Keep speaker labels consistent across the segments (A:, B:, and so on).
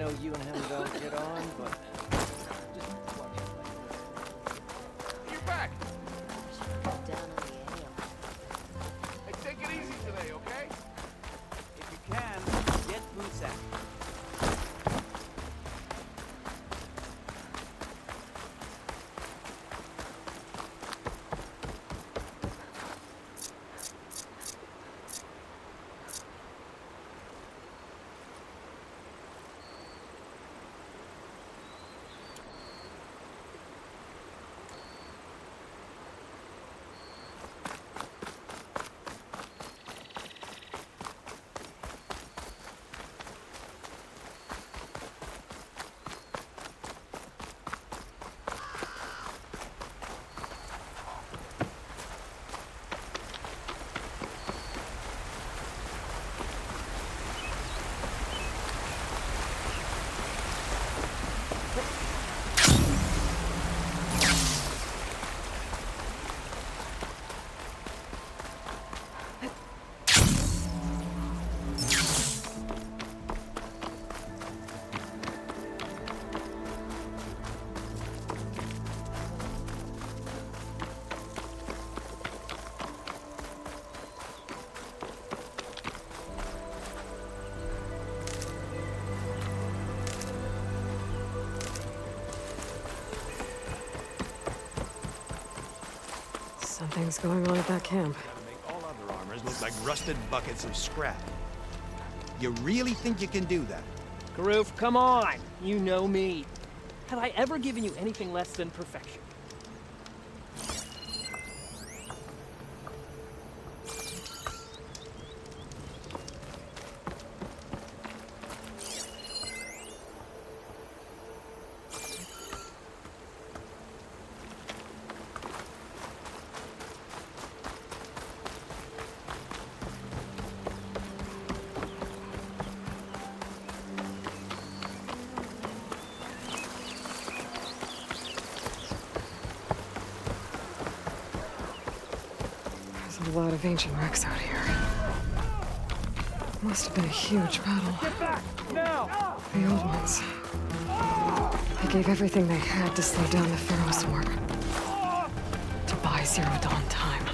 A: know you and him don't get on, but just watch it.
B: You're back.
C: Down on the ale.
B: Hey, take it easy today, okay?
A: If you can, get boots out.
D: Something's going on at that camp.
E: Gotta make all other armors look like rusted buckets of scrap. You really think you can do that?
A: Karoof, come on! You know me. Have I ever given you anything less than perfection?
D: There's a lot of ancient wrecks out here. Must have been a huge battle.
A: Get back! Now!
D: The old ones. They gave everything they had to slow down the Pharaoh's war. To buy Zero Dawn time.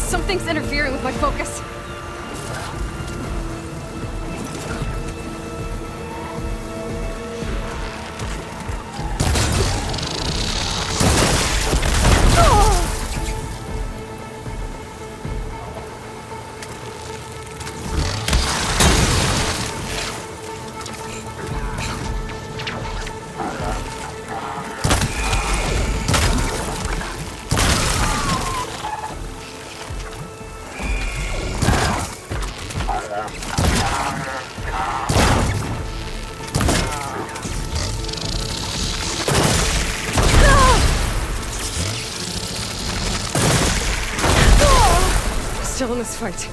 D: Something's interfering with my focus. Still in this fight.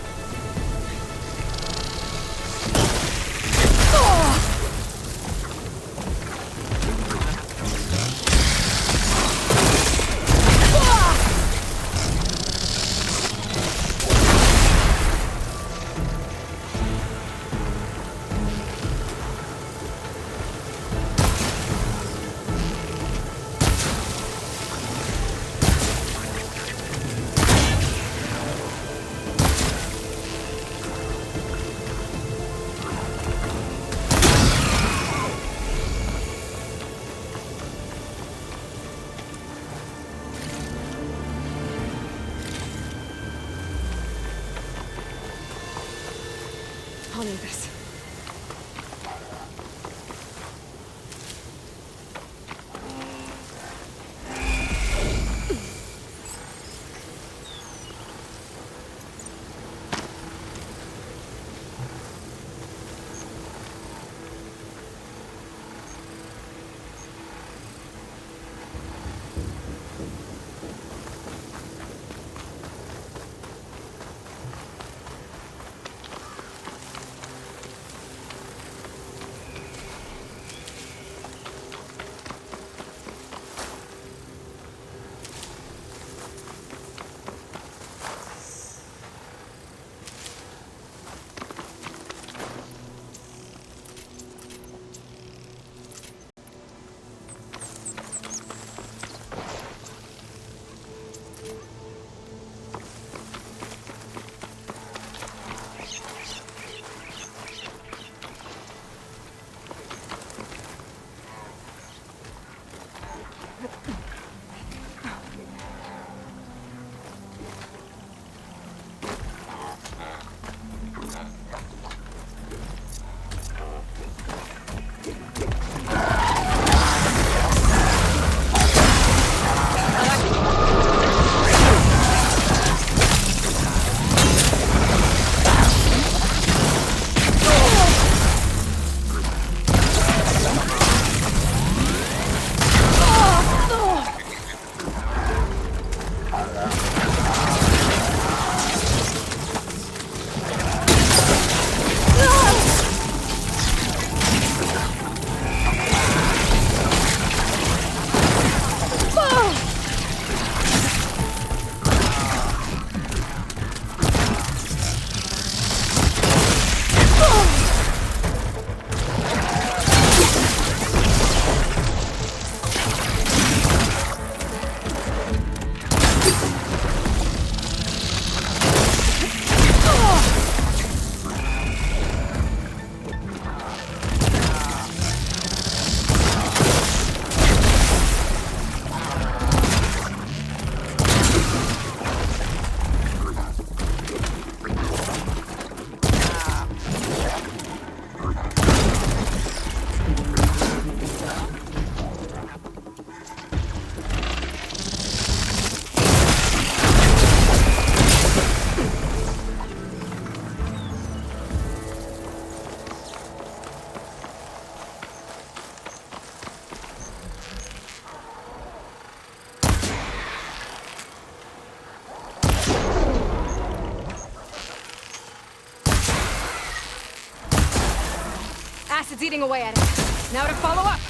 D: eating away at it. Now to follow up.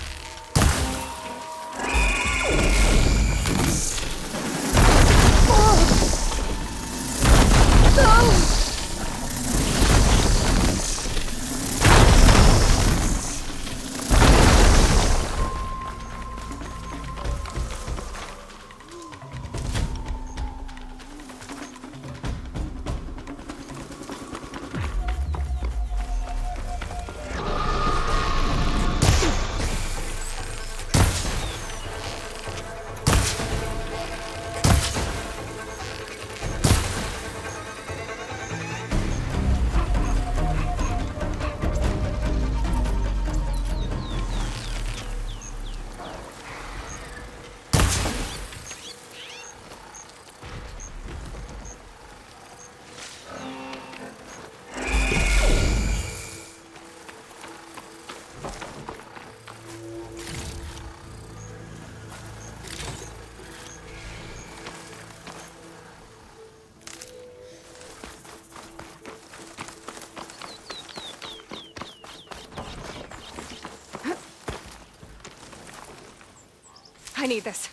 D: I need this.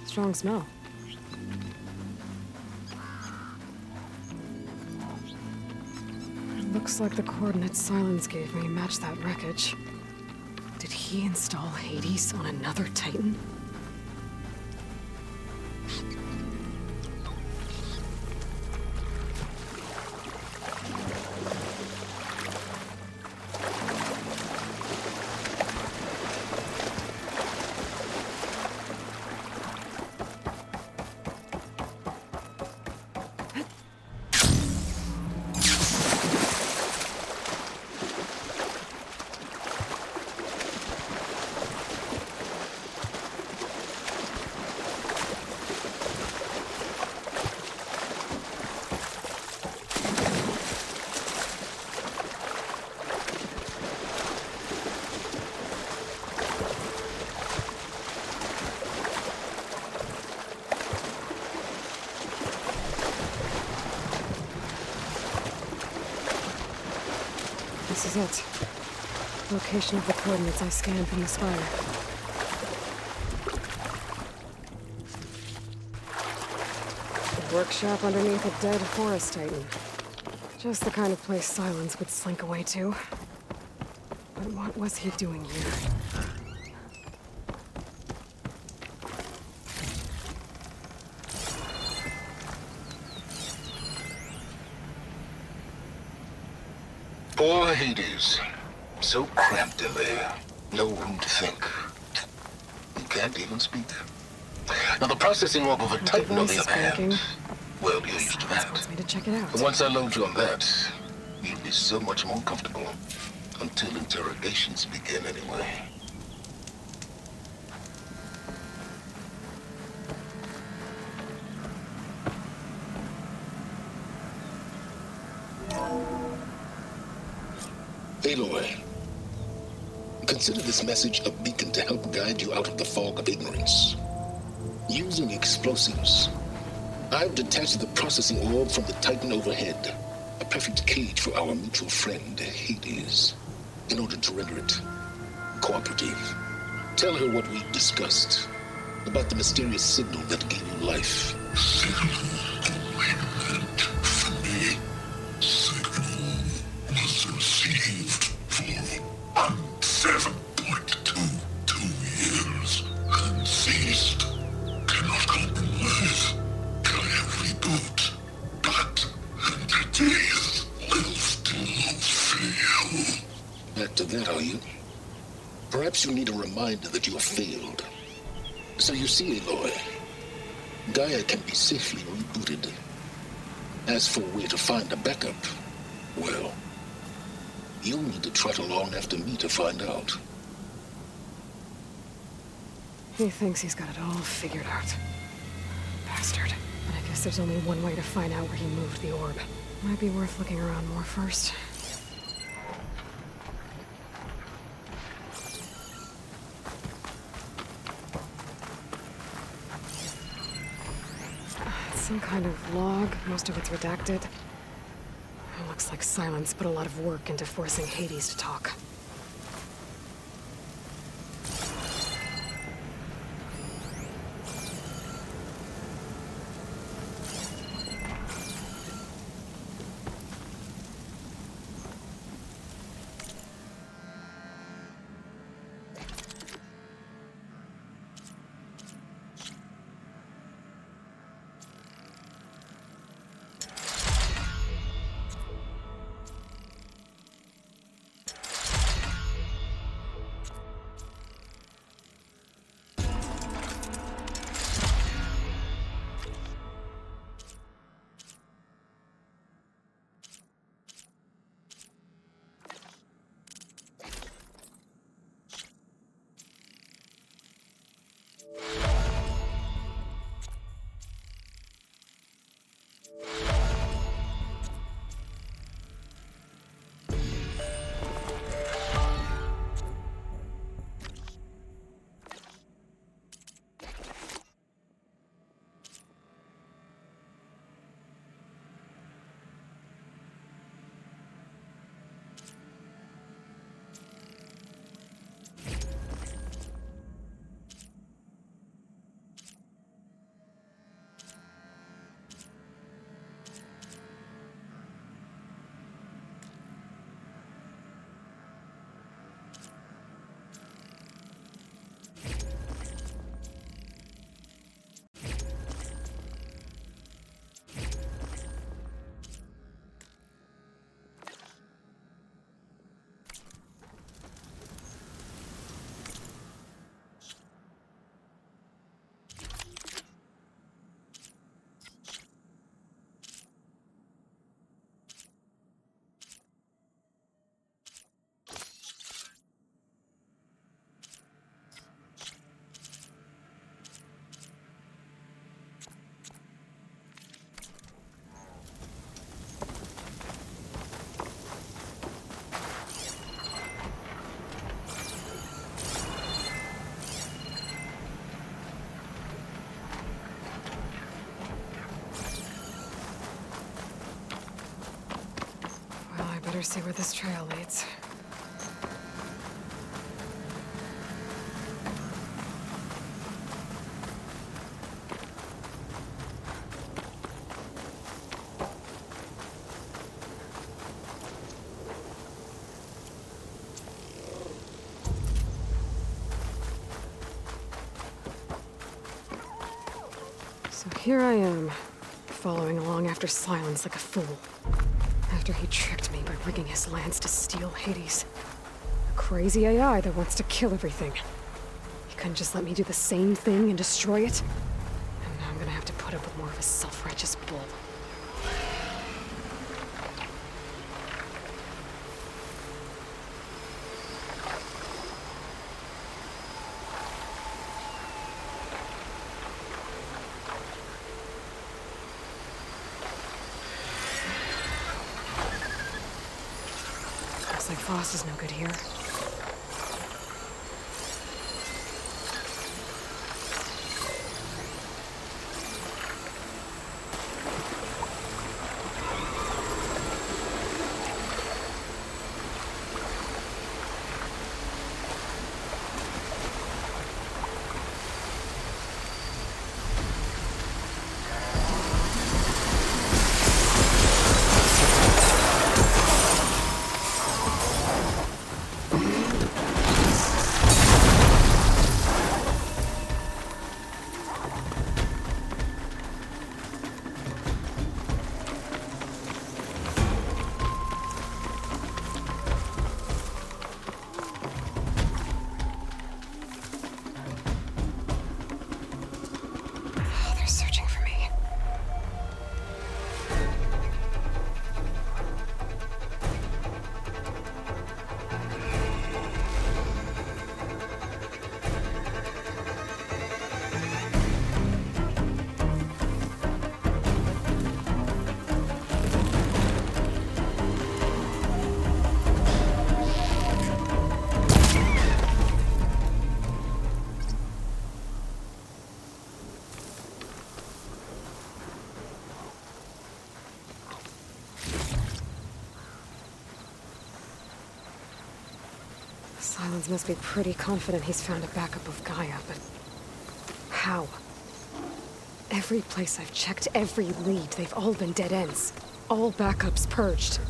D: Strong smell. It looks like the coordinates Silence gave me match that wreckage. Did he install Hades on another Titan? This is it. Location of the coordinates I scanned from the spire. A workshop underneath a dead forest titan. Just the kind of place Silence would slink away to. But what was he doing here?
F: Poor Hades. So cramped in there. No room to think. You can't even speak. Now, the processing orb of a
D: The
F: Titan, on the
D: device
F: other
D: is working.
F: hand, well, you're used to
D: Silence
F: that.
D: wants me to check it out.
F: And once I load you on that, you'll be so much more comfortable. Until interrogations begin, anyway. Aloy, consider this message a beacon to help guide you out of the fog of ignorance. Using explosives, I've detached the processing orb from the Titan overhead, a perfect cage for our mutual friend, Hades, in order to render it cooperative. Tell her what we discussed about the mysterious signal that gave you life. Back to that, are you? Perhaps you need a reminder that you have failed. So you see, Aloy, Gaia can be safely rebooted. As for where to find a backup, well, you'll need to trot along after me to find out.
D: He thinks he's got it all figured out. Bastard. But I guess there's only one way to find out where he moved the orb. Might be worth looking around more first. Some kind of log. Most of it's redacted. It looks like Silence put a lot of work into forcing Hades to talk. Better see where this trail leads. So here I am, following along after Silence like a fool. After he tricked me by rigging his lance to steal Hades. A crazy AI that wants to kill everything. He couldn't just let me do the same thing and destroy it? put up with more of his self-righteous bull. Looks like Frost is no good here. Silence must be pretty confident he's found a backup of Gaia, but how? Every place I've checked, every lead, they've all been dead ends. All backups purged.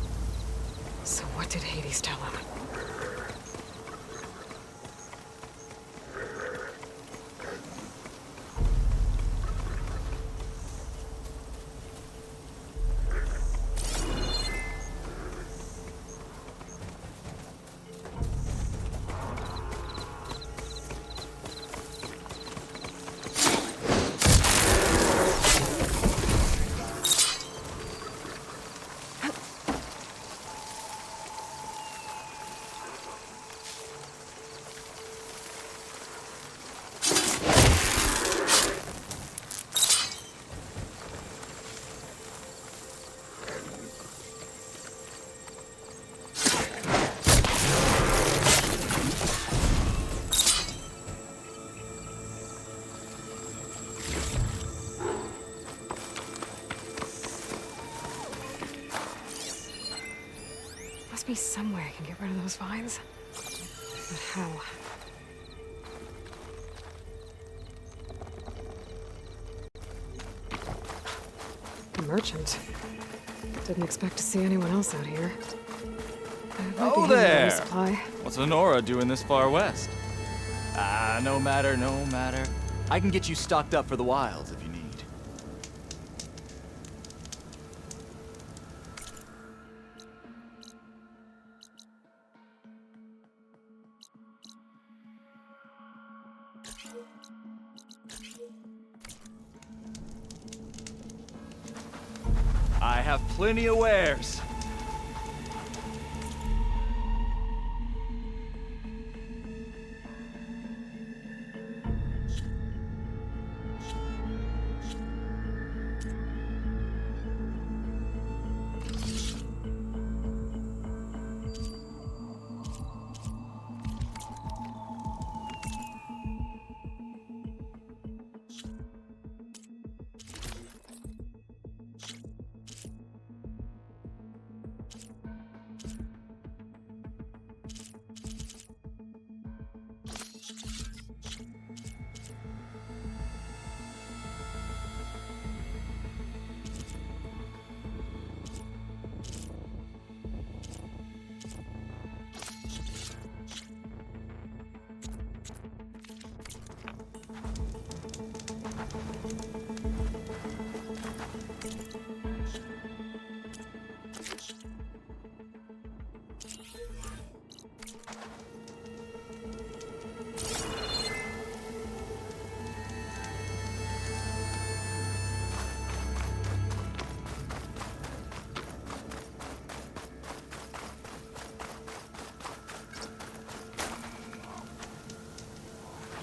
D: So what did Hades tell him? Must be some way I can get rid of those vines. But how? A merchant. Didn't expect to see anyone else out here.
G: Oh there! What's Honora doing this far west? No matter, no matter. I can get you stocked up for the wilds if you need. I have plenty of wares.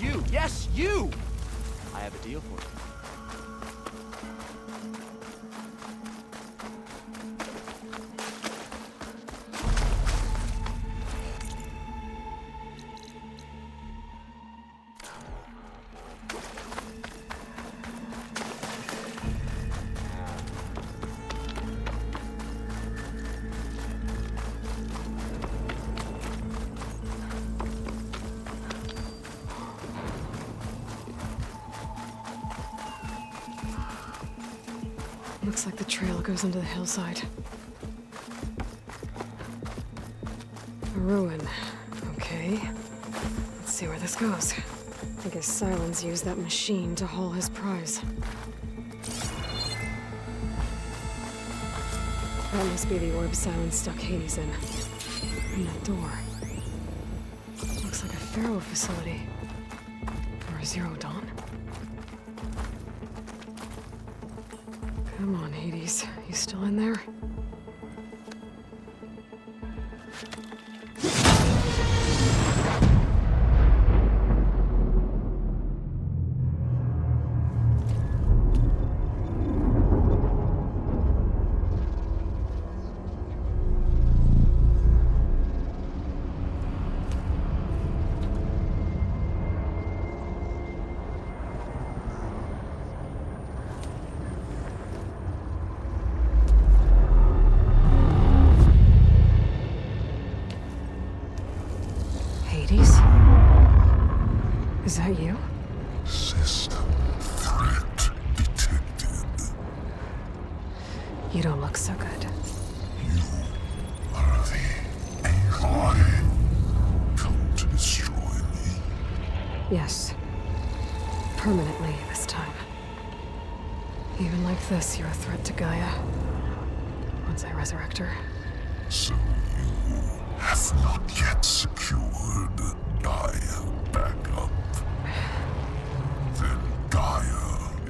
E: You! Yes, you!
G: I have a deal for you.
D: Looks like the trail goes into the hillside. A ruin. Okay. Let's see where this goes. I guess Silence used that machine to haul his prize. That must be the orb Silence stuck Hades in. And that door. Looks like a Pharaoh facility. Or a Zero Dawn. Come on, Hades. You still in there? Is that you?
F: System threat detected.
D: You don't look so good.
F: You are the Aloy. Come to destroy me.
D: Yes. Permanently this time. Even like this, you're a threat to Gaia. Once I resurrect her.
F: So you have not yet secured Gaia back up. Then Gaia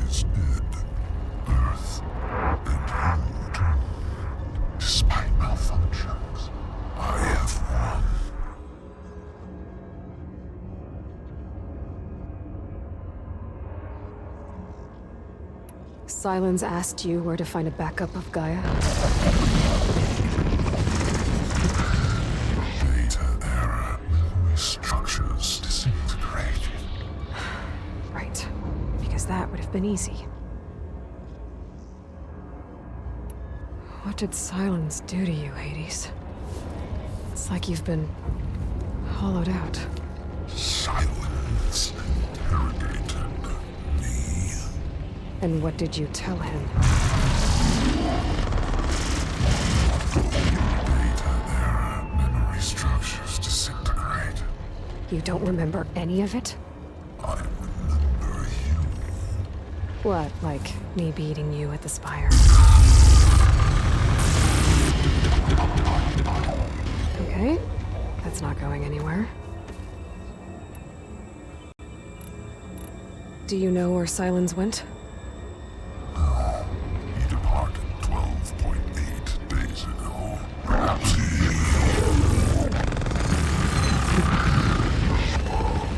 F: is dead. Earth and you, despite malfunctions, I have won.
D: Silence asked you where to find a backup of Gaia?
F: Era memory structures disintegrated.
D: Right. Because that would have been easy. What did Silence do to you, Hades? It's like you've been hollowed out.
F: Silence interrogated me.
D: And what did you tell him?
F: Era memory structures disintegrated.
D: You don't remember any of it?
F: I remember you.
D: What, like me beating you at the spire? Okay, that's not going anywhere. Do you know where Silence went?
F: No, he departed 12.8 days ago. Perhaps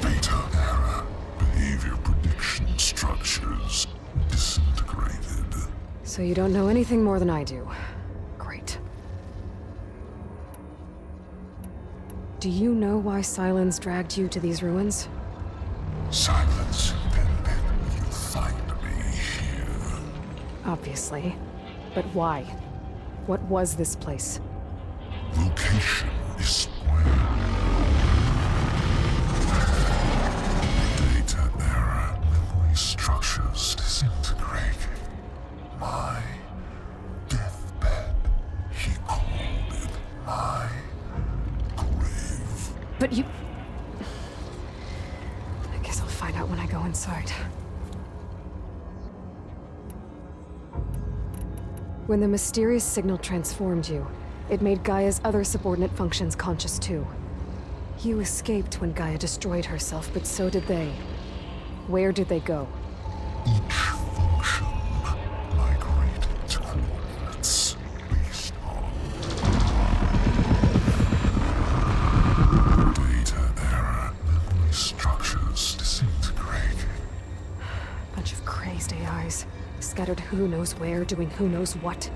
F: Beta era behavior prediction structures disintegrated.
D: So you don't know anything more than I do. Great. Do you know why Silence dragged you to these ruins?
F: Silence intended you find me here.
D: Obviously. But why? What was this place?
F: Location is square. Data era memory structures disintegrated. My deathbed, he called it my grave.
D: But you... I guess I'll find out when I go inside. When the mysterious signal transformed you, it made Gaia's other subordinate functions conscious too. You escaped when Gaia destroyed herself, but so did they. Where did they go?
F: Each function migrated to coordinates based on data era memory structures disintegrated.
D: scattered who knows where, doing who knows what.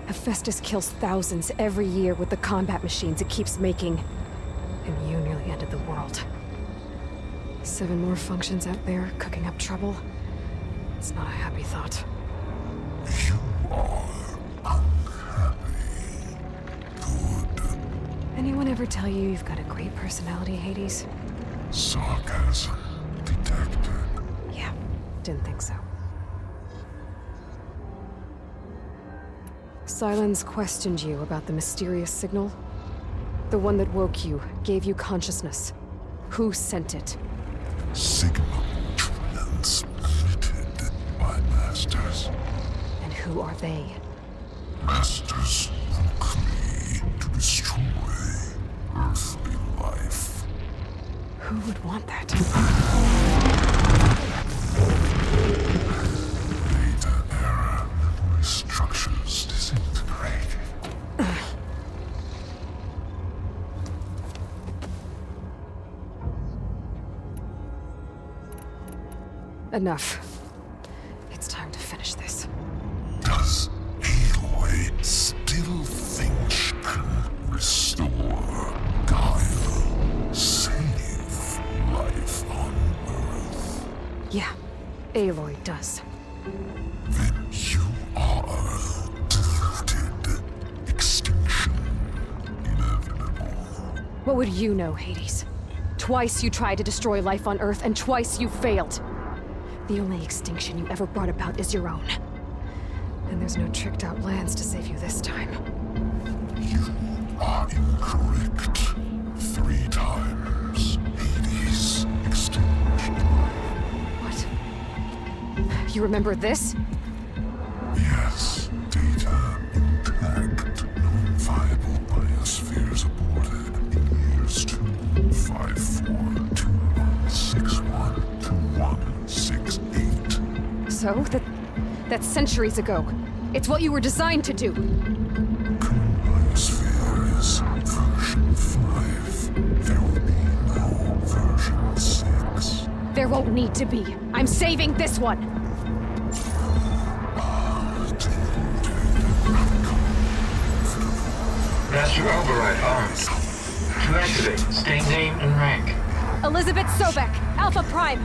D: Hephaestus kills thousands every year with the combat machines it keeps making. And you nearly ended the world. 7 more functions out there, cooking up trouble. It's not a happy thought.
H: You are unhappy. Good.
D: Anyone ever tell you you've got a great personality, Hades?
H: Sarcasm detected.
D: Yeah, didn't think so. Silence questioned you about the mysterious signal. The one that woke you, gave you consciousness. Who sent it?
H: Signal transmitted by masters.
D: And who are they?
H: Masters unclean to destroy earthly life.
D: Who would want that?
H: Data error, memory structures disintegrated.
D: Enough. It's time to finish this.
H: Does Aloy still think she can restore guile, save life on Earth?
D: Yeah, Aloy does.
H: Then you are deluded. Extinction inevitable.
D: What would you know, Hades? Twice you tried to destroy life on Earth, and twice you failed. The only extinction you ever brought about is your own. And there's no tricked-out lands to save you this time.
H: You are incorrect. 3 times. Hades extinction.
D: What? You remember this?
H: Yes, data intact. No viable biospheres aborted in years 254, 2161, 2168.
D: So? That's centuries ago. It's what you were designed to do.
H: Current biosphere is version 5. There will be no version 6.
D: There won't need to be. I'm saving this one!
I: Master override on. To activate, state name and rank.
D: Elizabeth Sobek, Alpha Prime!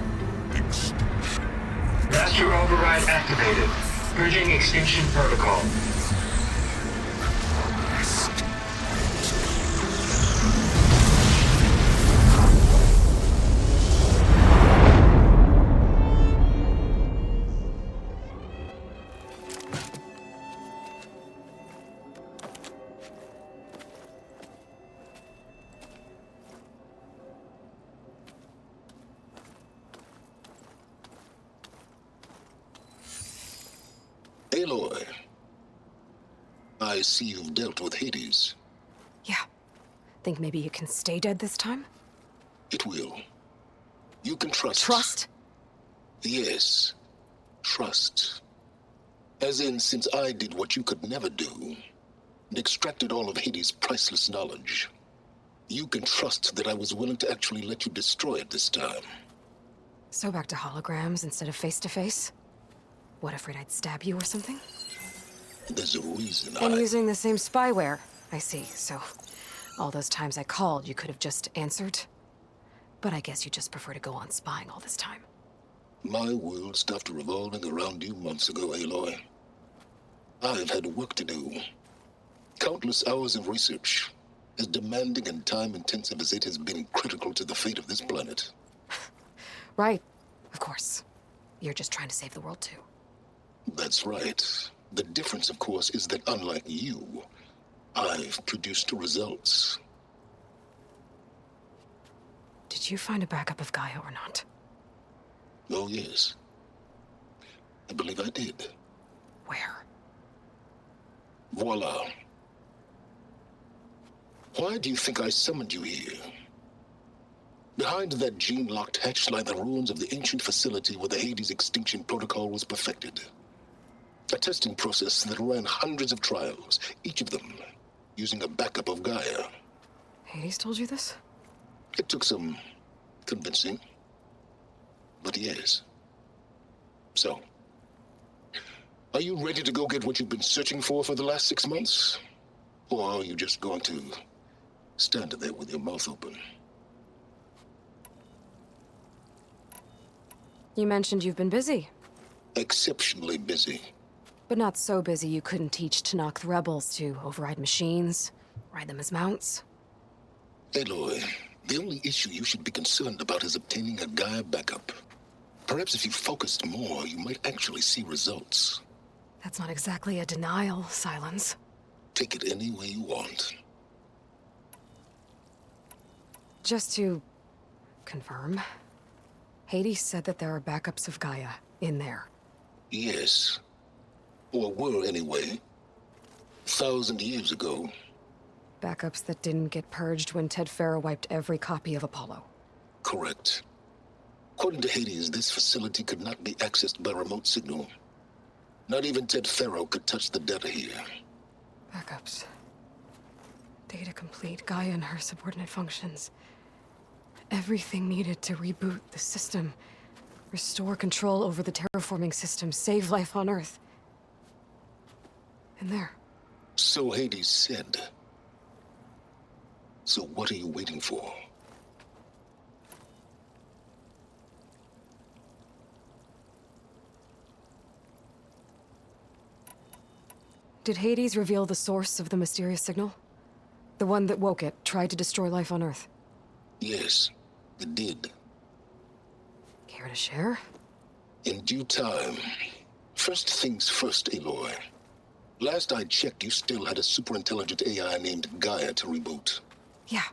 I: Master override activated. Purging extinction protocol.
F: Aloy, I see you've dealt with Hades.
D: Yeah. Think maybe you can stay dead this time?
F: It will. You can trust.
D: Trust?
F: Yes. Trust. As in, since I did what you could never do, and extracted all of Hades' priceless knowledge, you can trust that I was willing to actually let you destroy it this time.
D: So back to holograms instead of face-to-face? What, afraid I'd stab you or something?
F: There's a reason
D: And using the same spyware. I see, so all those times I called, you could have just answered? But I guess you just prefer to go on spying all this time.
F: My world stopped revolving around you months ago, Aloy. I've had work to do. Countless hours of research, as demanding and time-intensive as it has been critical to the fate of this planet.
D: Right, of course. You're just trying to save the world, too.
F: That's right. The difference, of course, is that unlike you, I've produced results.
D: Did you find a backup of Gaia or not?
F: Oh, yes. I believe I did.
D: Where?
F: Voila. Why do you think I summoned you here? Behind that gene-locked hatch lie the ruins of the ancient facility where the Hades extinction protocol was perfected. A testing process that ran hundreds of trials, each of them using a backup of Gaia.
D: Hades told you this?
F: It took some convincing, but yes. So, Are you ready to go get what you've been searching for the last 6 months? Or are you just going to stand there with your mouth open?
D: You mentioned you've been busy.
F: Exceptionally busy.
D: But not so busy you couldn't teach Tanakh the rebels to override machines, ride them as mounts.
F: Aloy, the only issue you should be concerned about is obtaining a Gaia backup. Perhaps if you focused more, you might actually see results.
D: That's not exactly a denial, Silence.
F: Take it any way you want.
D: Just to confirm, Hades said that there are backups of Gaia in there.
F: Yes. Or were anyway. 1,000 years ago.
D: Backups that didn't get purged when Ted Farrow wiped every copy of Apollo.
F: Correct. According to Hades, this facility could not be accessed by remote signal. Not even Ted Farrow could touch the data here.
D: Backups. Data complete, Gaia and her subordinate functions. Everything needed to reboot the system. Restore control over the terraforming system, save life on Earth. And there.
F: So Hades said. So what are you waiting for?
D: Did Hades reveal the source of the mysterious signal? The one that woke it, tried to destroy life on Earth?
F: Yes, it did.
D: Care to share?
F: In due time. First things first, Aloy. Last I checked, you still had a superintelligent AI named Gaia to reboot.
D: Yeah.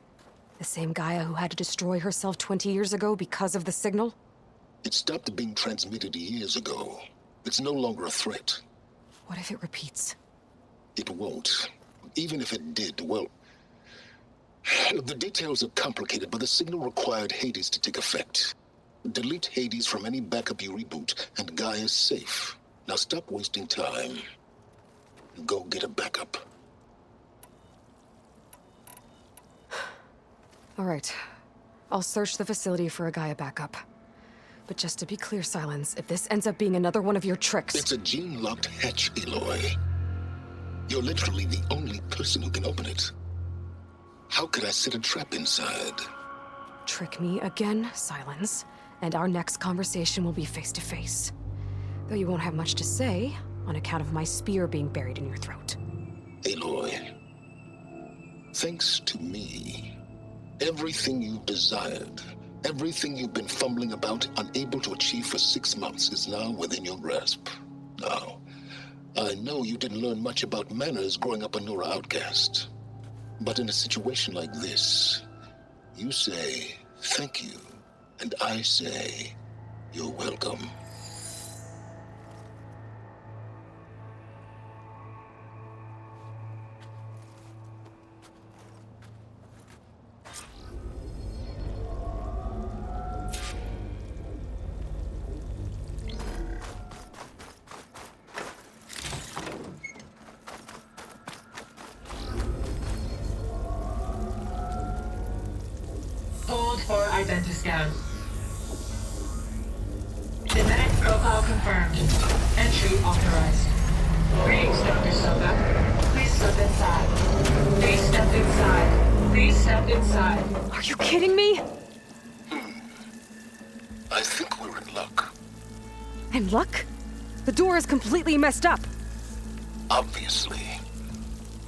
D: The same Gaia who had to destroy herself 20 years ago because of the signal?
F: It stopped being transmitted years ago. It's no longer a threat.
D: What if it repeats?
F: It won't. Even if it did, well... The details are complicated, but the signal required Hades to take effect. Delete Hades from any backup you reboot, and Gaia's safe. Now stop wasting time. Go get a backup.
D: All right. I'll search the facility for a Gaia backup. But just to be clear, Silence, if this ends up being another one of your tricks...
F: It's a gene-locked hatch, Aloy. You're literally the only person who can open it. How could I set a trap inside?
D: Trick me again, Silence, and our next conversation will be face-to-face. Though you won't have much to say, on account of my spear being buried in your throat.
F: Aloy, thanks to me, everything you desired, everything you've been fumbling about, unable to achieve for 6 months, is now within your grasp. Now, I know you didn't learn much about manners growing up a Nora outcast. But in a situation like this, you say, thank you, and I say, you're welcome.
I: Hold for identiscan. Genetic profile confirmed. Entry authorized. Greetings, Dr. Soka. Please step inside. Please step inside. Please step inside.
D: Are you kidding me?
F: I think we're in luck.
D: In luck? The door is completely messed up.
F: Obviously.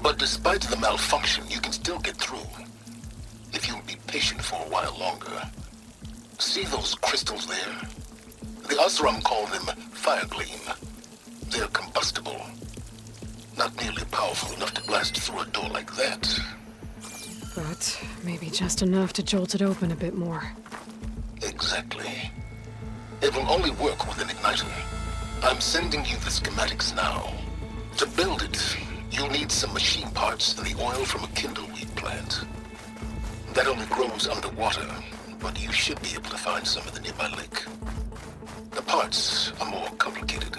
F: But despite the malfunction, you can still get through. If you'll be patient for a while longer. See those crystals there? The Asram call them fire gleam. They're combustible. Not nearly powerful enough to blast through a door like that.
D: But maybe just enough to jolt it open a bit more.
F: Exactly. It will only work with an igniter. I'm sending you the schematics now. To build it, you'll need some machine parts and the oil from a kindleweed plant. That only grows underwater, but you should be able to find some in the nearby lake. The parts are more complicated.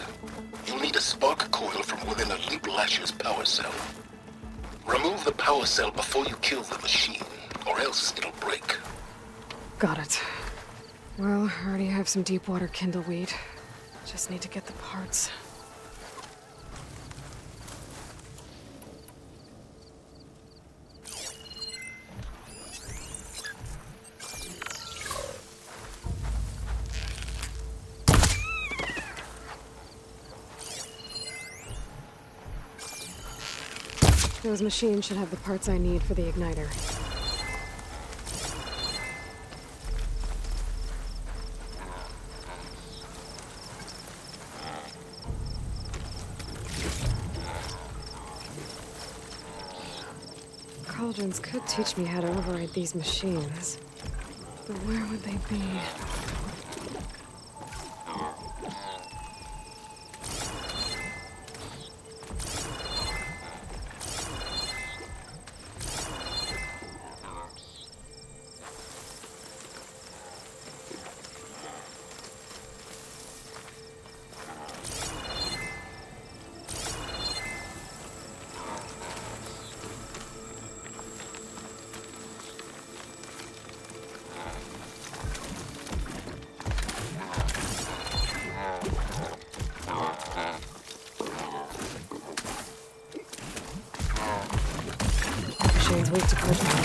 F: You'll need a spark coil from within a Leap Lasher's power cell. Remove the power cell before you kill the machine, or else it'll break.
D: Got it. Well, I already have some deep water kindleweed. Just need to get the parts. Those machines should have the parts I need for the igniter. Cauldrons could teach me how to override these machines. But where would they be? Machine's weak to control.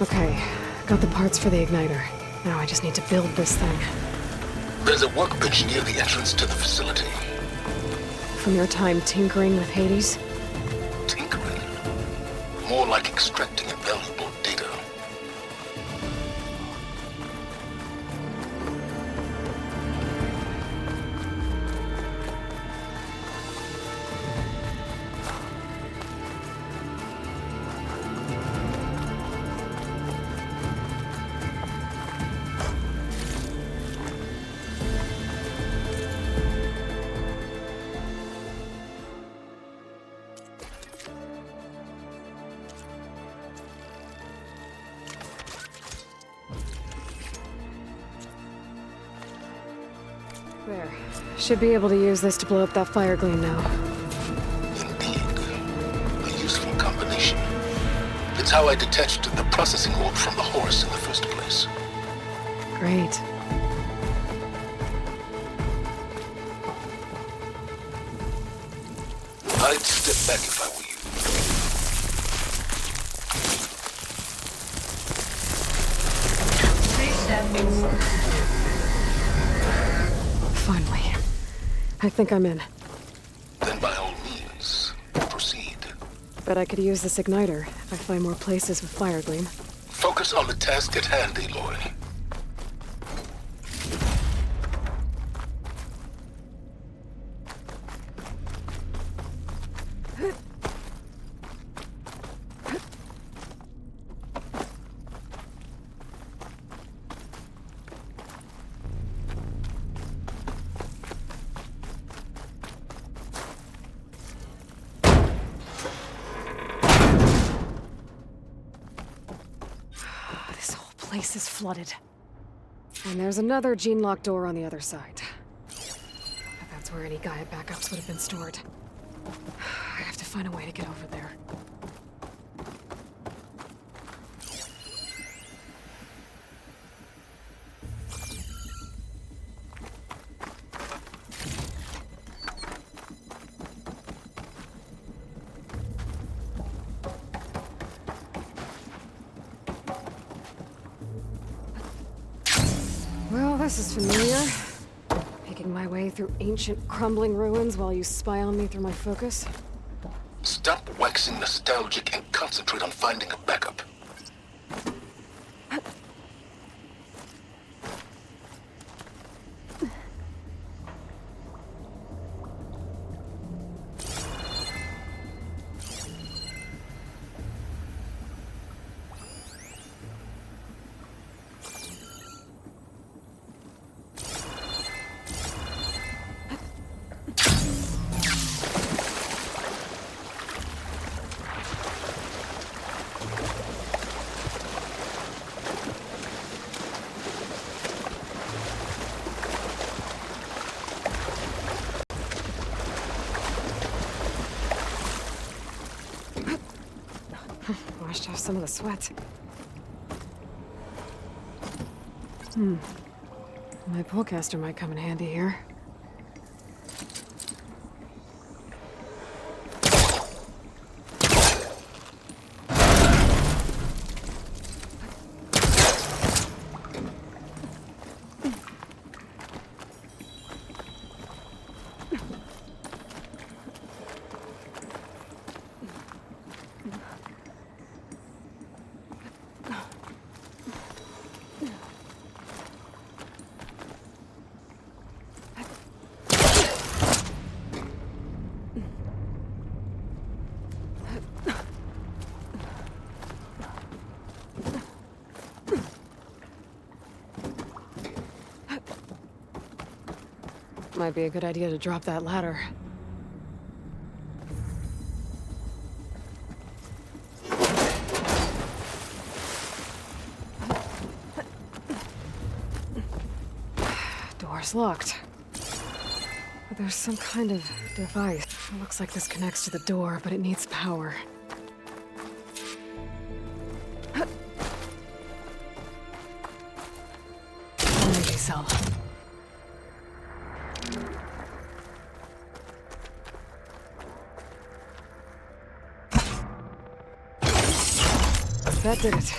D: Okay, got the parts for the igniter. Now I just need to build this thing.
F: There's a workbench near the entrance to the facility.
D: From your time tinkering with Hades?
F: Tinkering? More like extracting invaluable data.
D: There. Should be able to use this to blow up that fire gleam now.
F: Indeed. A useful combination. It's how I detached the processing orb from the horse in the first place.
D: Great.
F: I'd step back if I were you.
I: Please stand inside.
D: Finally. I think I'm in.
F: Then by all means, proceed.
D: Bet I could use this igniter if I find more places with fire gleam.
F: Focus on the task at hand, Aloy.
D: Place is flooded. And there's another gene-locked door on the other side. That's where any Gaia backups would have been stored. I have to find a way to get over there. This is familiar. Making my way through ancient, crumbling ruins while you spy on me through my focus.
F: Stop waxing nostalgic and concentrate on finding a backup.
D: Washed off some of the sweat. My pullcaster might come in handy here. Might be a good idea to drop that ladder. Door's locked. But there's some kind of device. It looks like this connects to the door, but it needs power. Energy cell. That did it.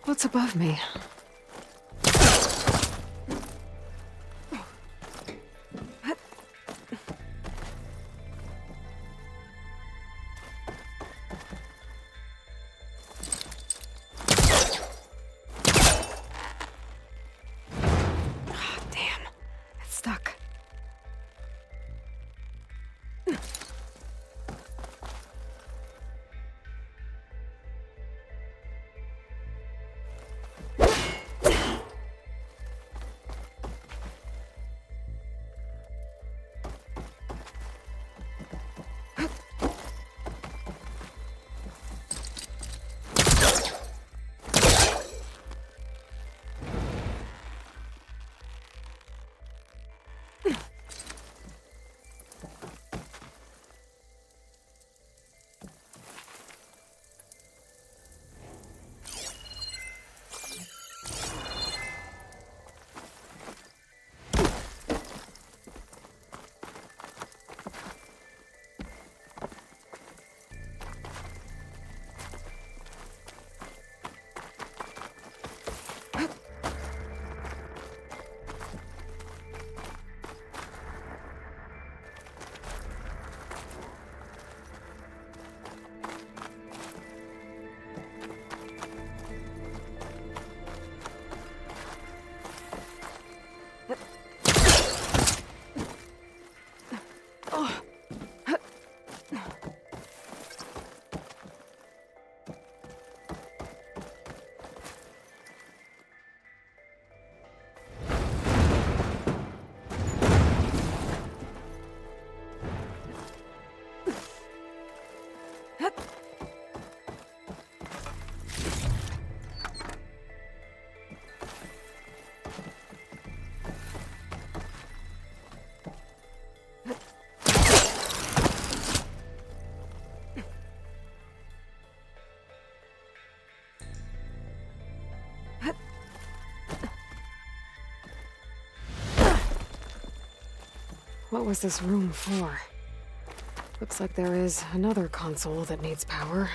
D: What's above me? What was this room for? Looks like there is another console that needs power.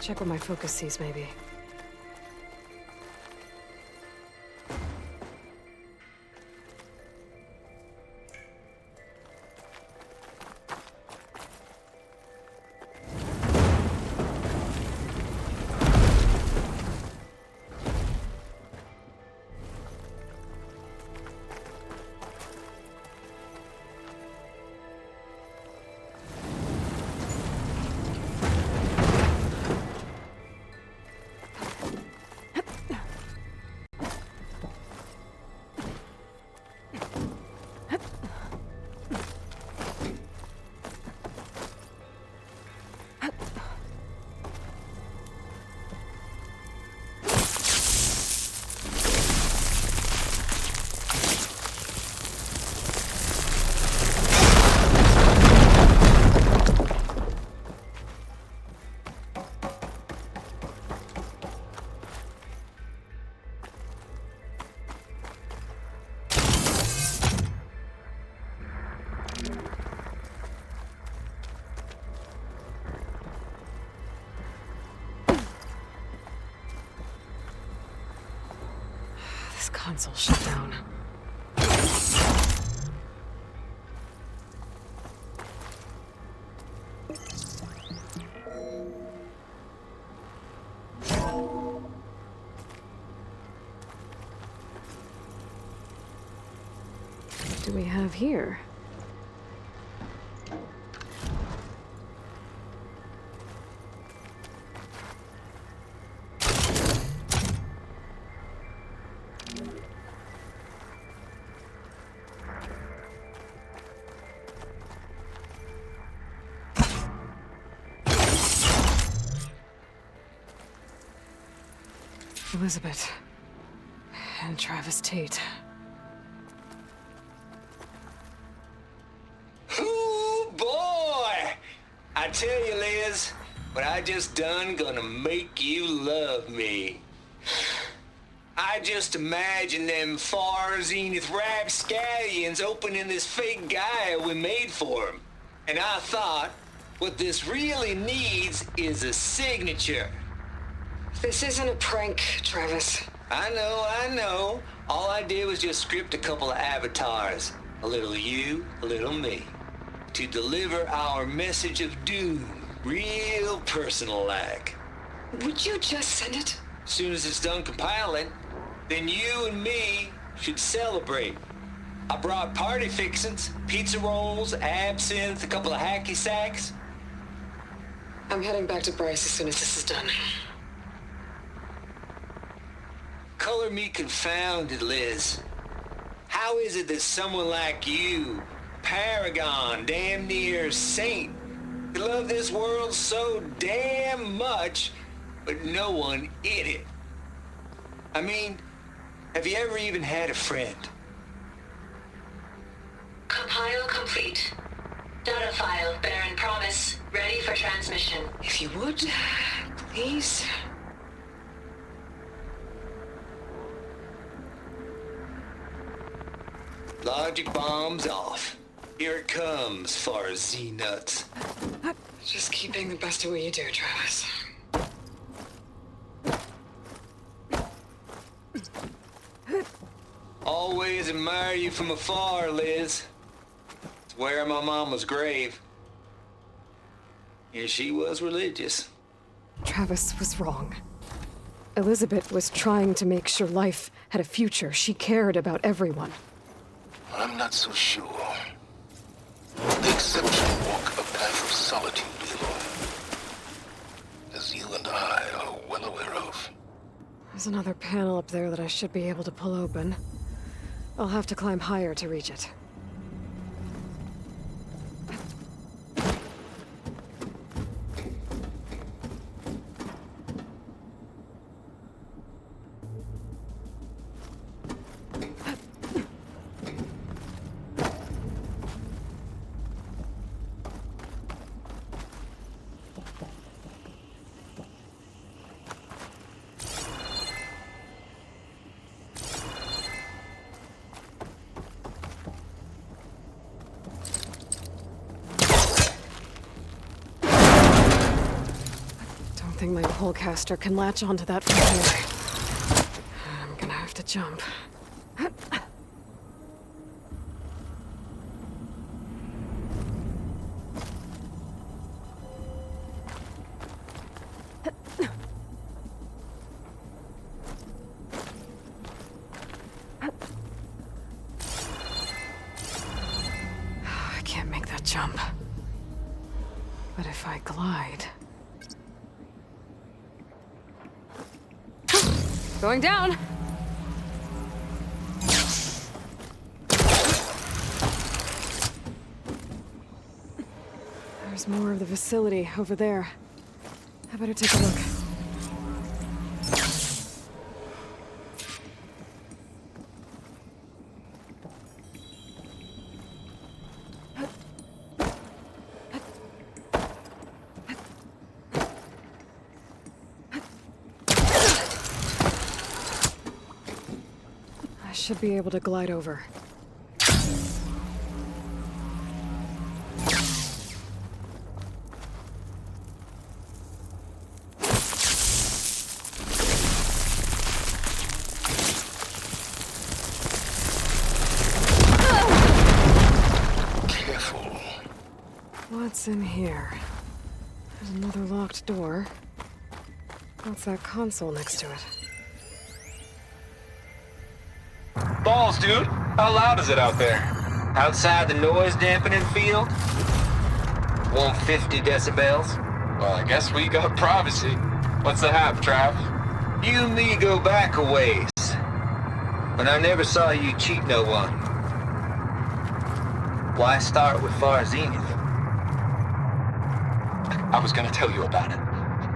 D: Check what my focus sees, maybe. Console shut down. What do we have here? Elizabeth and Travis Tate.
J: Ooh, boy! I tell you, Liz, what I just done gonna make you love me. I just imagine them far zenith rapscallions opening this fake Gaia we made for 'em. And I thought, what this really needs is a signature.
D: This isn't a prank, Travis.
J: I know. All I did was just script a couple of avatars. A little you, a little me. To deliver our message of doom, real personal-like.
D: Would you just send it?
J: As soon as it's done compiling, then you and me should celebrate. I brought party fixins, pizza rolls, absinthe, a couple of hacky sacks.
D: I'm heading back to Bryce as soon as this is done.
J: Color me confounded, Liz. How is it that someone like you, paragon, damn near saint, could love this world so damn much, but no one in it? I mean, have you ever even had a friend?
I: Compile complete. Data file, Baron Promise, ready for transmission.
D: If you would, please.
J: Logic bombs off. Here it comes, far Z-nuts.
D: Just keep being the best at what you do, Travis.
J: Always admire you from afar, Liz. It's where my mama's grave. And she was religious.
D: Travis was wrong. Elizabeth was trying to make sure life had a future. She cared about everyone.
F: I'm not so sure. The exception walk a path of solitude, Aloy. As you and I are well aware of.
D: There's another panel up there that I should be able to pull open. I'll have to climb higher to reach it. I think my polecaster can latch onto that from here. I'm gonna have to jump. I can't make that jump. But if I glide... Going down! There's more of the facility over there. I better take a look. Should be able to glide over.
F: Careful.
D: What's in here? There's another locked door. What's that console next to it?
J: Balls, dude. How loud is it out there? Outside the noise dampening field? 150 decibels?
B: Well, I guess we got privacy. What's the hap, Trav?
J: You and me go back a ways. But I never saw you cheat no one. Why start with Far Zenith?
B: I was gonna tell you about it.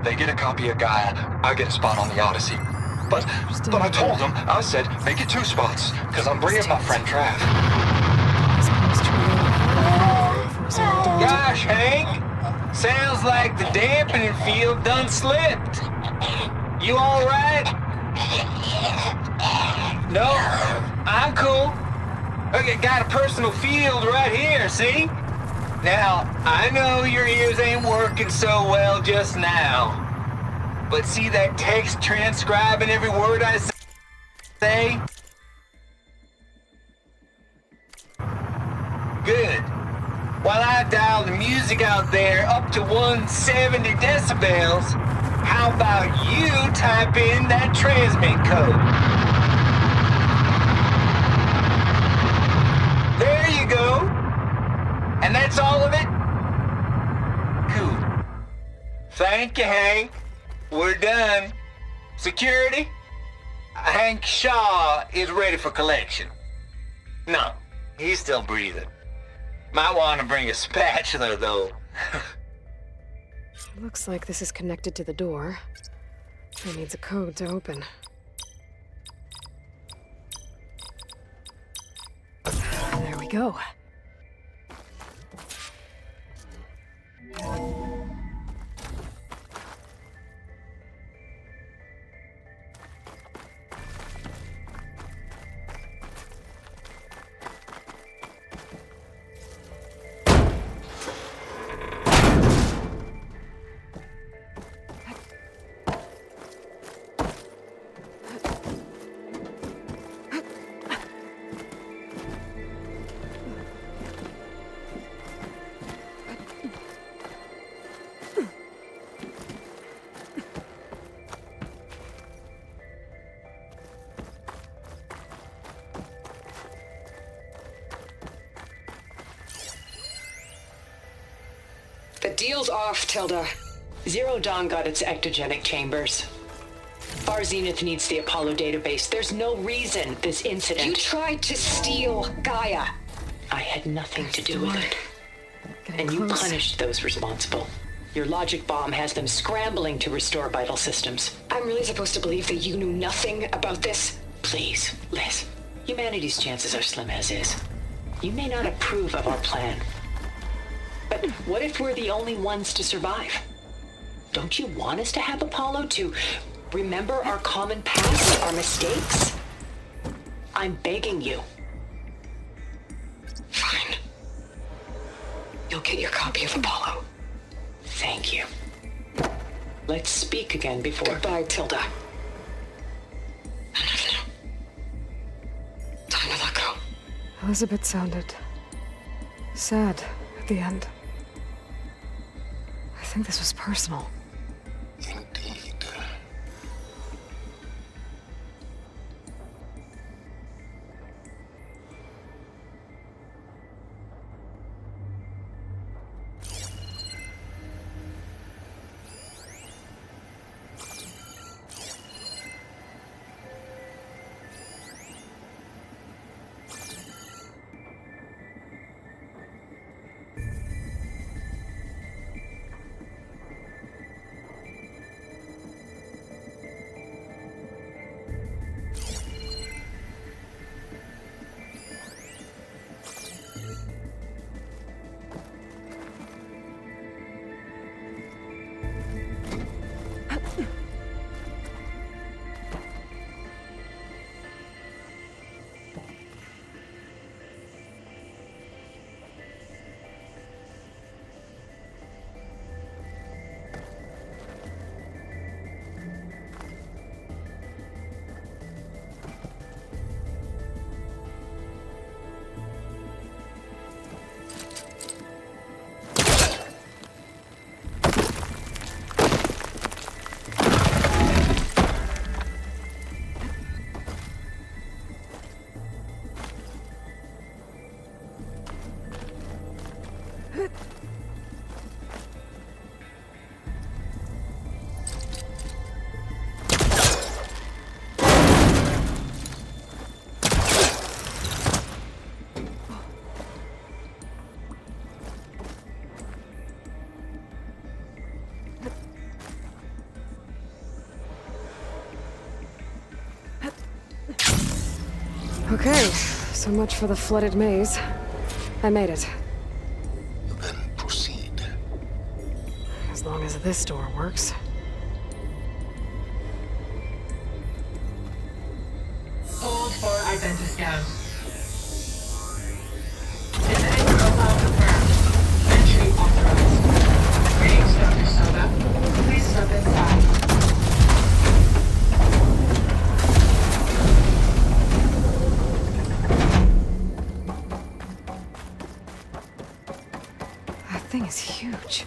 B: They get a copy of Gaia, I get a spot on the Odyssey. But I told them, I said, make it 2 spots, because I'm bringing my friend Trav.
J: Gosh, Hank! Sounds like the dampening field done slipped. You alright? No, I'm cool. Okay, got a personal field right here, see? Now, I know your ears ain't working so well just now. But see that text transcribing every word I say? Good. While I dial the music out there up to 170 decibels, how about you type in that transmit code? There you go. And that's all of it? Cool. Thank you, Hank. We're done. Security? Hank Shaw is ready for collection. No, he's still breathing. Might want to bring a spatula, though.
D: Looks like this is connected to the door. It needs a code to open. There we go.
K: Deal's off, Tilda.
I: Zero Dawn got its ectogenic chambers. Far Zenith needs the Apollo database. There's no reason this incident...
K: You tried to steal Gaia.
I: I had nothing to do with it.
D: Getting
I: And you
D: close.
I: punished those responsible. Your logic bomb has them scrambling to restore vital systems.
K: I'm really supposed to believe that you knew nothing about this?
I: Please, Liz. Humanity's chances are slim as is. You may not approve of our plan. But what if we're the only ones to survive? Don't you want us to have Apollo to remember our common past, our mistakes? I'm begging you.
K: Fine. You'll get your copy of Apollo.
I: Thank you. Let's speak again before...
K: Goodbye, Tilda. Enough now. Time to let go.
D: Elizabeth sounded sad at the end. I think this was personal.
F: Indeed.
D: Okay, so much for the flooded maze. I made it.
F: Then proceed.
D: As long as this door works.
I: Hold for identiscan. Genetic profile confirmed. Entry authorized. Greetings, Dr. Soda. Please step inside.
D: That thing is huge.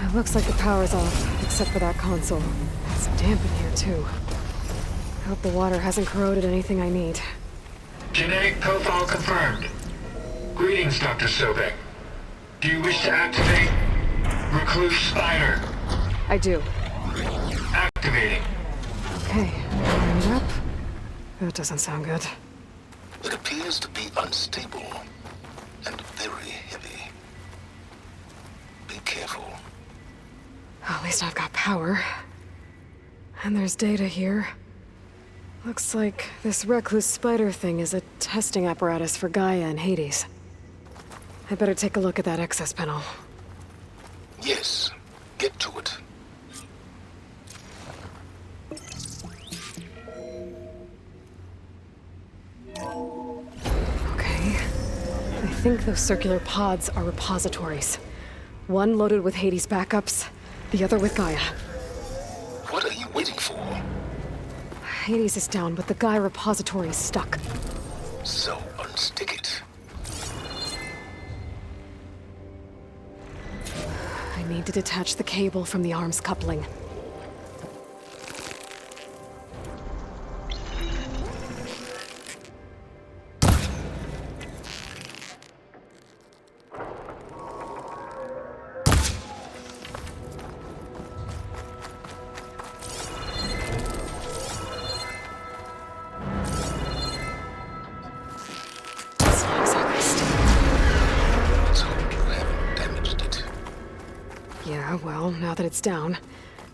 D: It looks like the power's off, except for that console. It's damp in here, too. I hope the water hasn't corroded anything I need.
L: Genetic profile confirmed. Greetings, Dr. Sobek. Do you wish to activate Recluse Spider?
D: I do.
L: Activating.
D: Okay, wind it up. That doesn't sound good.
F: It appears to be unstable and very heavy. Be careful.
D: At least I've got power. And there's data here. Looks like this recluse spider thing is a testing apparatus for Gaia and Hades. I better take a look at that access panel.
F: Yes, get to it.
D: Okay. I think those circular pods are repositories. One loaded with Hades backups, the other with Gaia.
F: What are you waiting for?
D: Hades is down, but the Gaia repository is stuck.
F: So unstick it.
D: I need to detach the cable from the arms coupling. Yeah, well, now that it's down,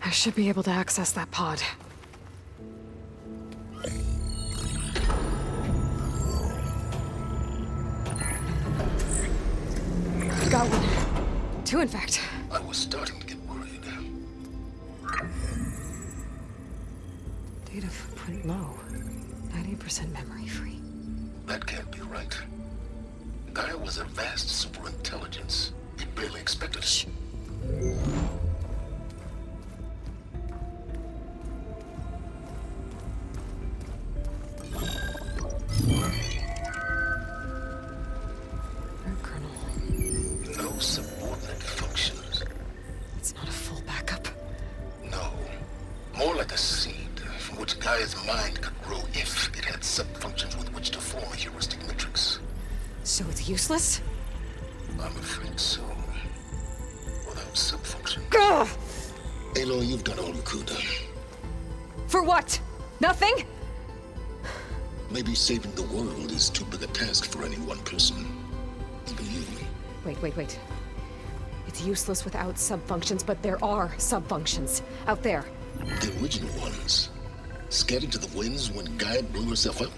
D: I should be able to access that pod. Got one. Two, in fact.
F: I was starting to get worried.
D: Data footprint low. 90% memory free.
F: That can't be right. Gaia was a vast superintelligence. We barely expected it. No subordinate functions.
D: It's not a full backup.
F: No. More like a seed from which Gaia's mind could grow if it had sub-functions with which to form a heuristic matrix.
D: So it's useless?
F: I'm afraid so. Without sub-function.
D: Gah!
F: Aloy, you've done all you could.
D: For what? Nothing?
F: Maybe saving the world is too big a task for any one person. Even you.
D: Wait. It's useless without subfunctions, but there are subfunctions out there.
F: The original ones. Scattered to the winds when Gaia blew herself up.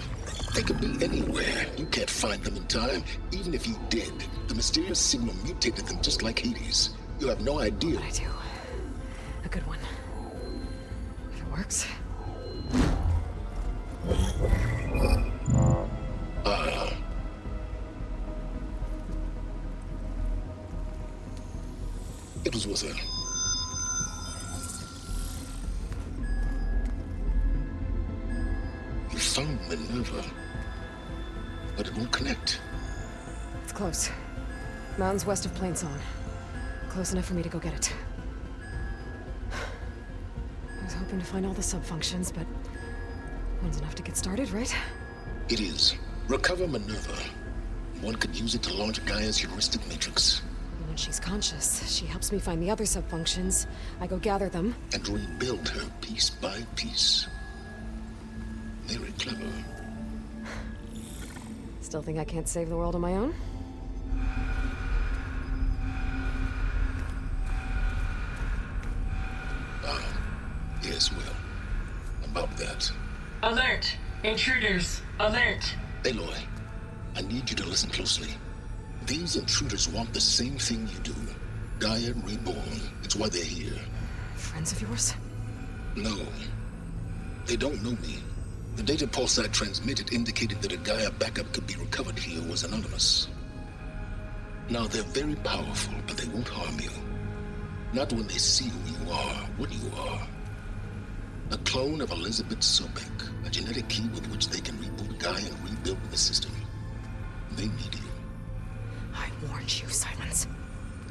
F: They could be anywhere. You can't find them in time. Even if you did, the mysterious signal mutated them just like Hades. You have no idea.
D: But I do. A good one. If it works.
F: It was with her. You found Minerva, but it won't connect.
D: It's close. Mountains west of Plainsong. Close enough for me to go get it. I was hoping to find all the subfunctions, but one's enough to get started, right?
F: It is. Recover Minerva. One could use it to launch Gaia's heuristic matrix.
D: When she's conscious, she helps me find the other subfunctions. I go gather them.
F: And rebuild her piece by piece. Very clever.
D: Still think I can't save the world on my own?
F: Yes, well, about that.
L: Alert! Intruders! Alert!
F: Aloy, I need you to listen closely. These intruders want the same thing you do. Gaia reborn. It's why they're here.
D: Friends of yours?
F: No. They don't know me. The data pulse I transmitted indicated that a Gaia backup could be recovered here was anonymous. Now, they're very powerful, but they won't harm you. Not when they see who you are, what you are. A clone of Elizabeth Sobek, a genetic key with which they can reboot Gaia and rebuild the system. They need you.
D: I warned you, Silence.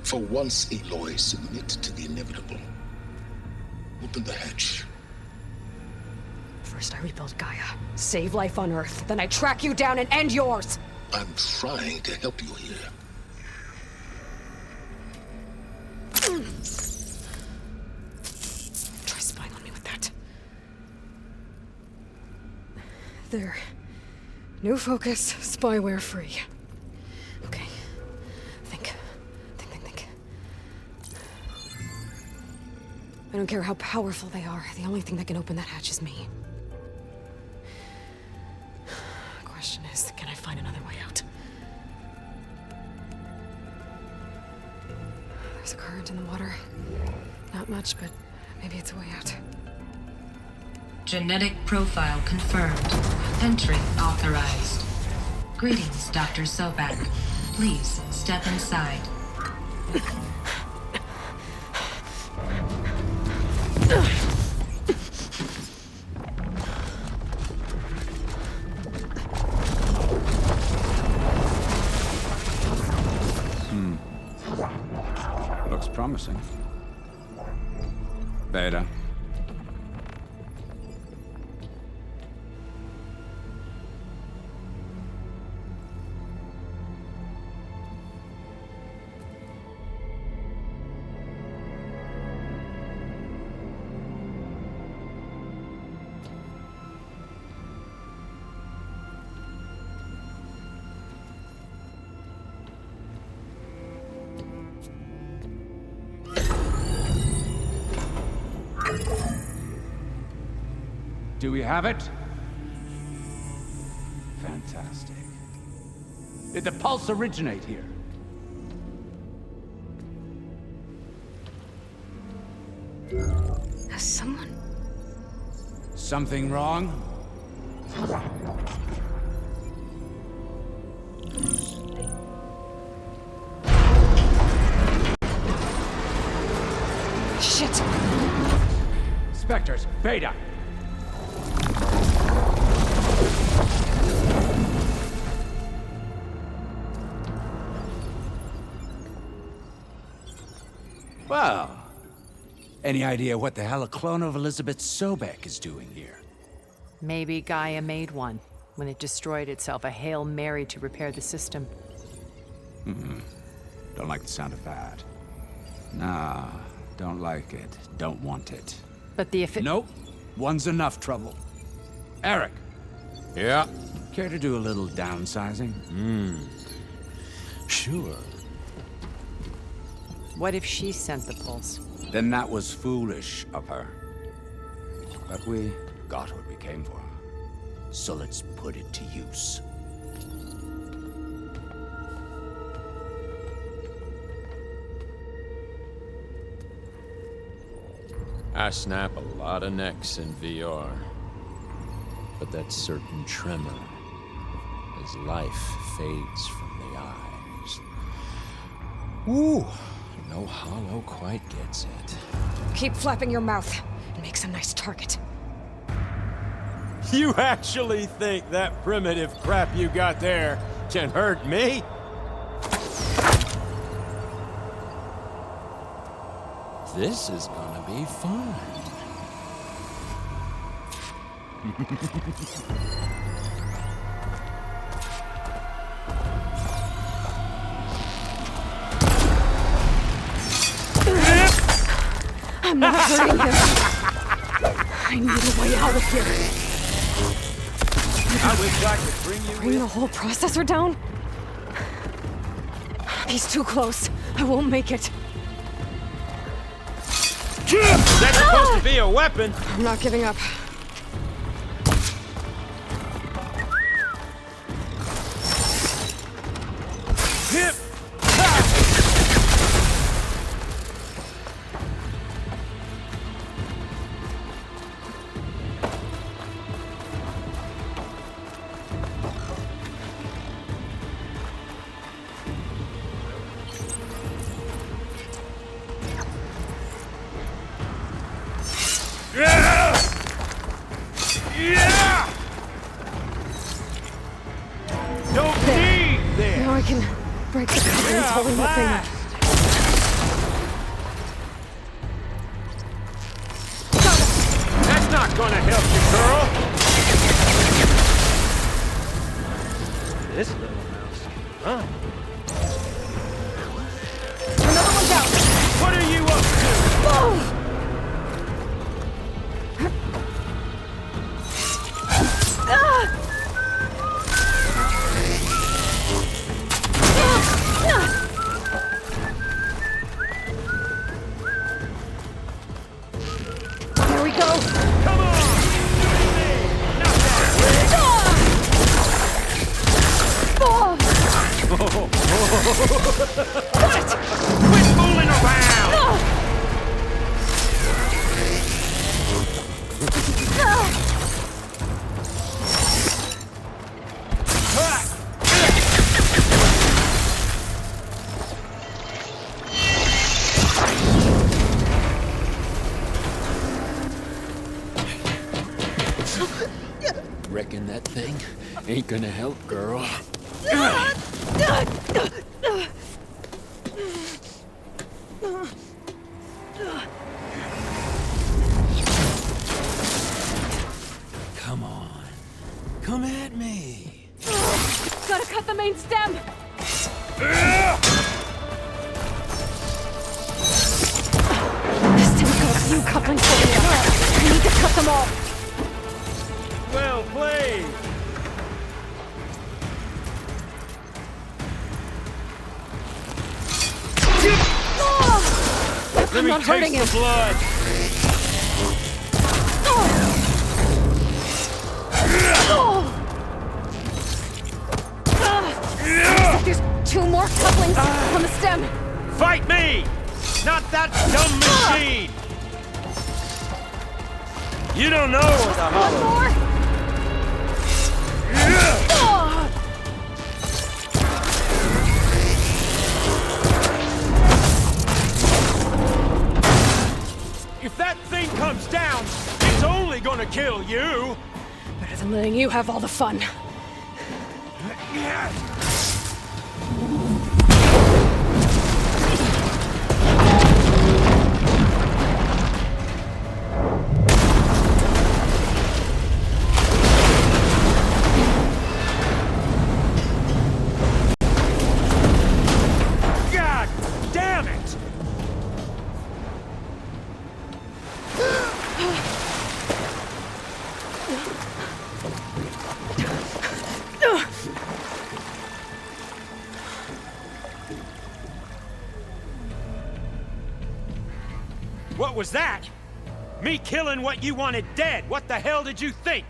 F: For once, Aloy, submit to the inevitable. Open the hatch.
D: First I rebuild Gaia, save life on Earth, then I track you down and end yours!
F: I'm trying to help you here.
D: Try spying on me with that. There. New focus, spyware free. Okay. Think. I don't care how powerful they are. The only thing that can open that hatch is me. Question is, can I find another way out? There's a current in the water. Not much, but maybe it's a way out.
M: Genetic profile confirmed. Entry authorized. Greetings, Dr. Sobek. Please step inside.
N: Looks promising. Beta. Do we have it? Fantastic. Did the pulse originate here?
D: Has someone...
N: Something wrong?
D: Shit!
N: Spectres, Beta! Well, any idea what the hell a clone of Elizabeth Sobek is doing here?
O: Maybe Gaia made one when it destroyed itself, a Hail Mary to repair the system.
N: Don't like the sound of that. Nah, don't like it. Don't want it.
O: But the
N: Nope. One's enough trouble. Eric.
P: Yeah?
N: Care to do a little downsizing?
P: Sure.
O: What if she sent the pulse?
N: Then that was foolish of her. But we got what we came for. So let's put it to use.
P: I snap a lot of necks in VR. But that certain tremor as life fades from the eyes. Ooh, no hollow quite gets it.
D: Keep flapping your mouth. It makes a nice target.
P: You actually think that primitive crap you got there can hurt me? This is gonna be fun.
D: I'm not hurting him. I need a way out of here.
P: I wish I could bring you
D: Bring the whole processor down? He's too close. I won't make it.
P: That's supposed to be a weapon.
D: I'm not giving up. Now I can break the coverings holding that thing up.
P: That's not gonna help you, girl.
A: This little mouse can run.
D: Another one down.
P: What are you up to?
D: Boom! Here we go.
P: Come on!
D: What?
P: Quit fooling around! Reckon that thing ain't gonna help, girl. Come on. Come at me.
D: Gotta cut the main stem. Still got a few couplings holding up. I need to cut them all.
P: Well played.
D: I'm not hurting him.
P: Blood.
D: more couplings on the stem.
E: Fight me! Not that dumb machine! You don't know what the
D: One more.
E: If that thing comes down, it's only gonna kill you!
D: Better than letting you have all the fun.
E: God damn it! What was that? Me killing what you wanted dead. What the hell did you think?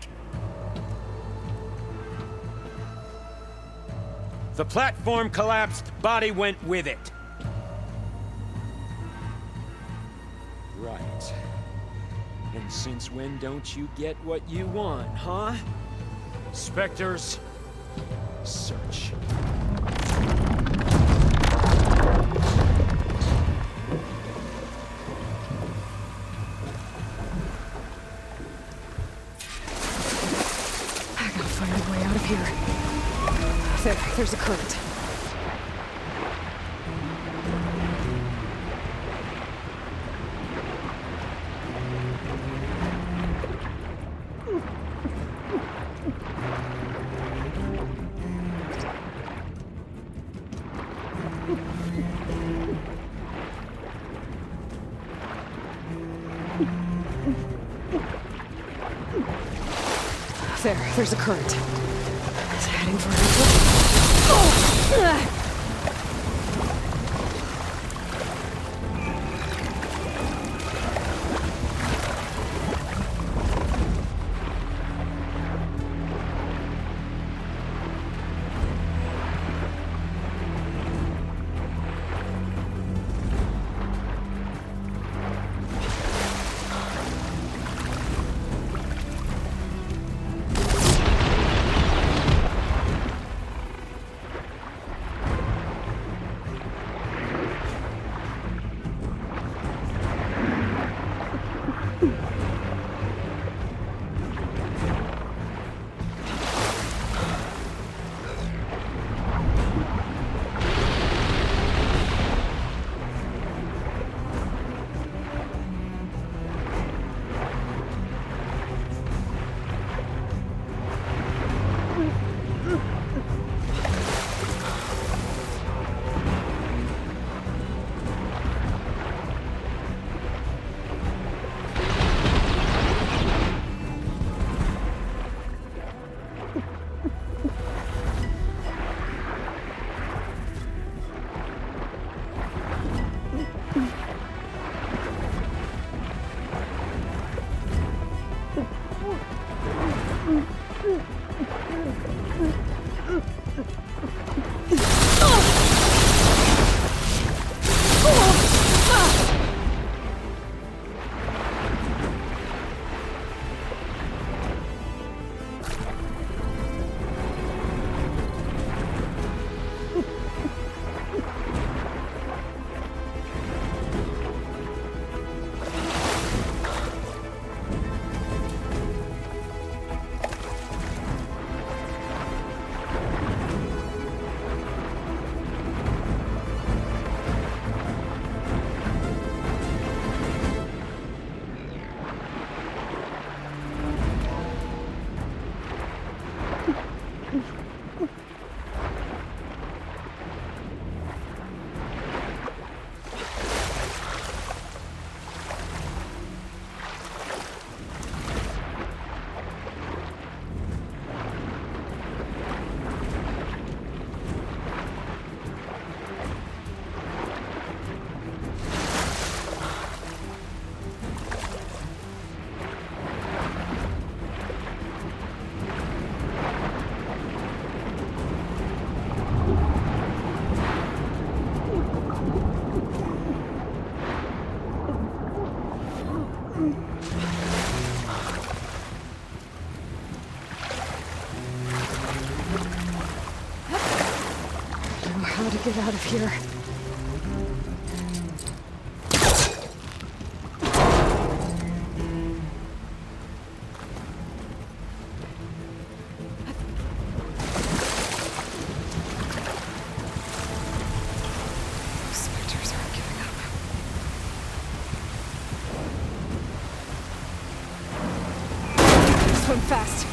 E: The platform collapsed, body went with it. Right. And since when don't you get what you want, huh? Spectres, search.
D: I gotta find a way out of here. There's a current. There's a current. It's heading for an how to get out of here. Spectres aren't giving up. Swim fast.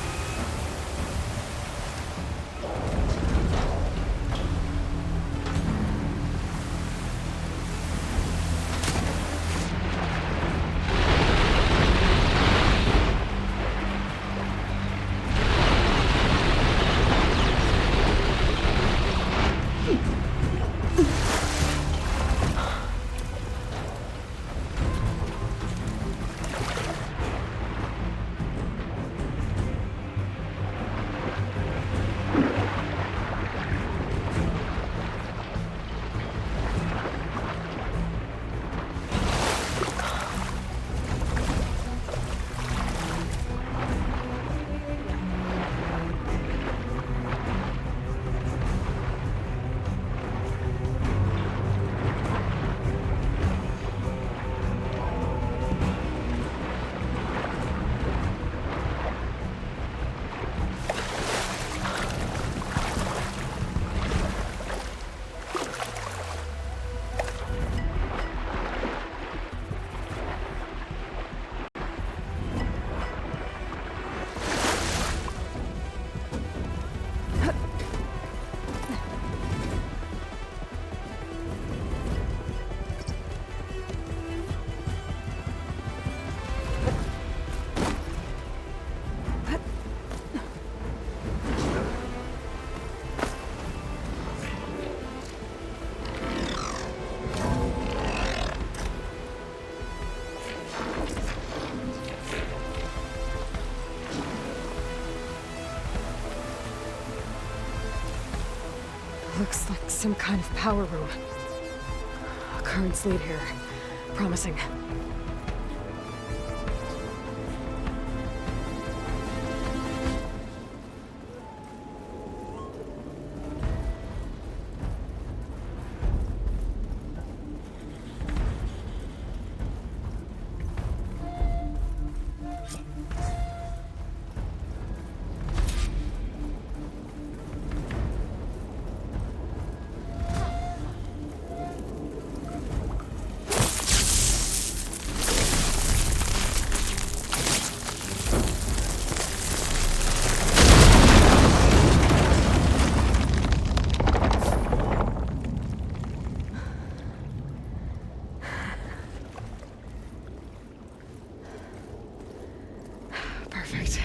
D: Looks like some kind of power room. Currents lead here. Promising. Perfect.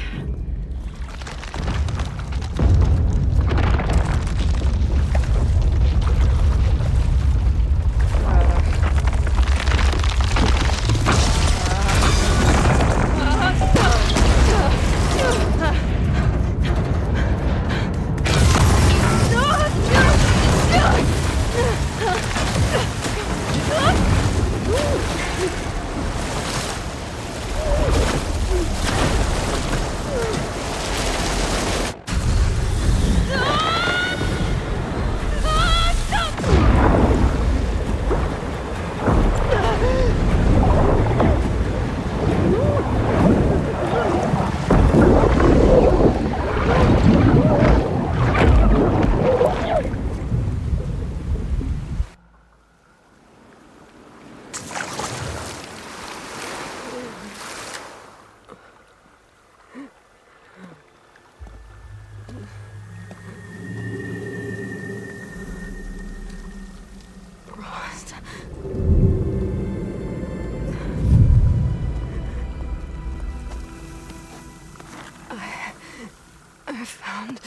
D: I found...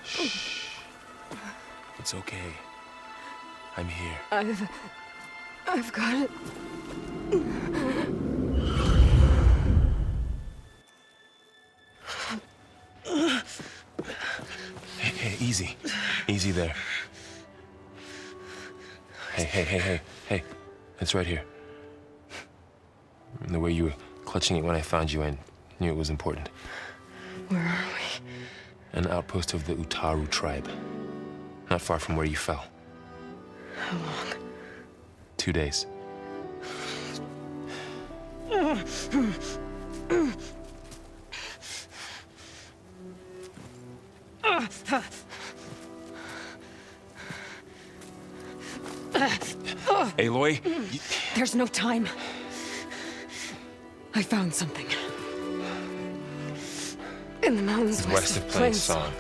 Q: Shh. It's okay. I'm here.
D: I've got it.
Q: Hey, easy. Easy there. Hey. It's right here. The way you were clutching it when I found you, I knew it was important.
D: Where are we?
Q: An outpost of the Utaru tribe. not far from where you fell.
D: How long?
Q: 2 days. Aloy?
D: There's no time. I found something. In the mountains
Q: west of Plain Song.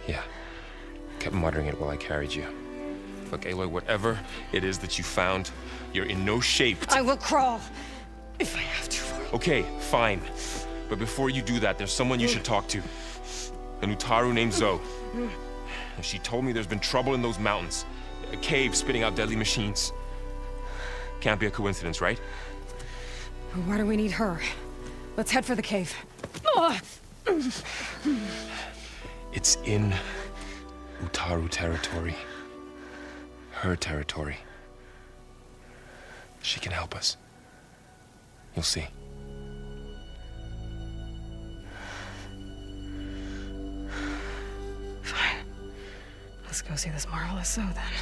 Q: Yeah. Kept muttering it while I carried you. Look, Aloy, whatever it is that you found, you're in no shape to...
D: I will crawl, if I have to.
Q: Okay, fine. But before you do that, there's someone you should talk to. An Utaru named Zoe. And she told me there's been trouble in those mountains. A cave spitting out deadly machines. Can't be a coincidence, right?
D: Why do we need her? Let's head for the cave.
Q: It's in Utaru territory. Her territory. She can help us. You'll see.
D: Fine. Let's go see this marvelous Zoe then.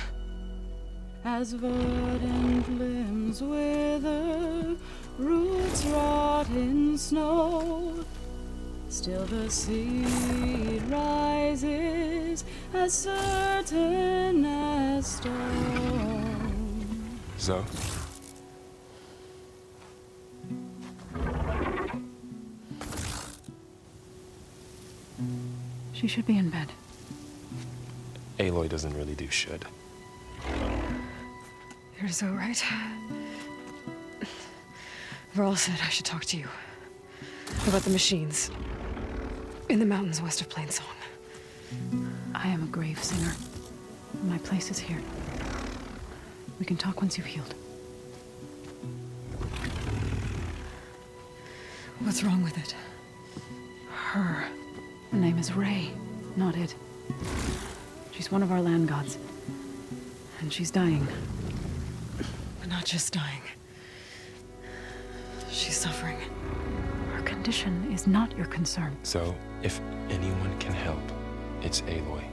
R: As verdant limbs wither, roots rot in snow, still the seed rises as certain as stone.
Q: Zoe?
R: She should be in bed.
Q: Aloy doesn't really do should.
D: You're so right. Varl said I should talk to you about the machines in the mountains west of Plain Song.
R: I am a grave singer. My place is here. We can talk once you've healed.
D: What's wrong with it?
R: Her. Her name is Ray, not it. She's one of our land gods. And she's dying.
D: But not just dying. She's suffering.
R: Her condition is not your concern.
Q: So, if anyone can help, it's Aloy.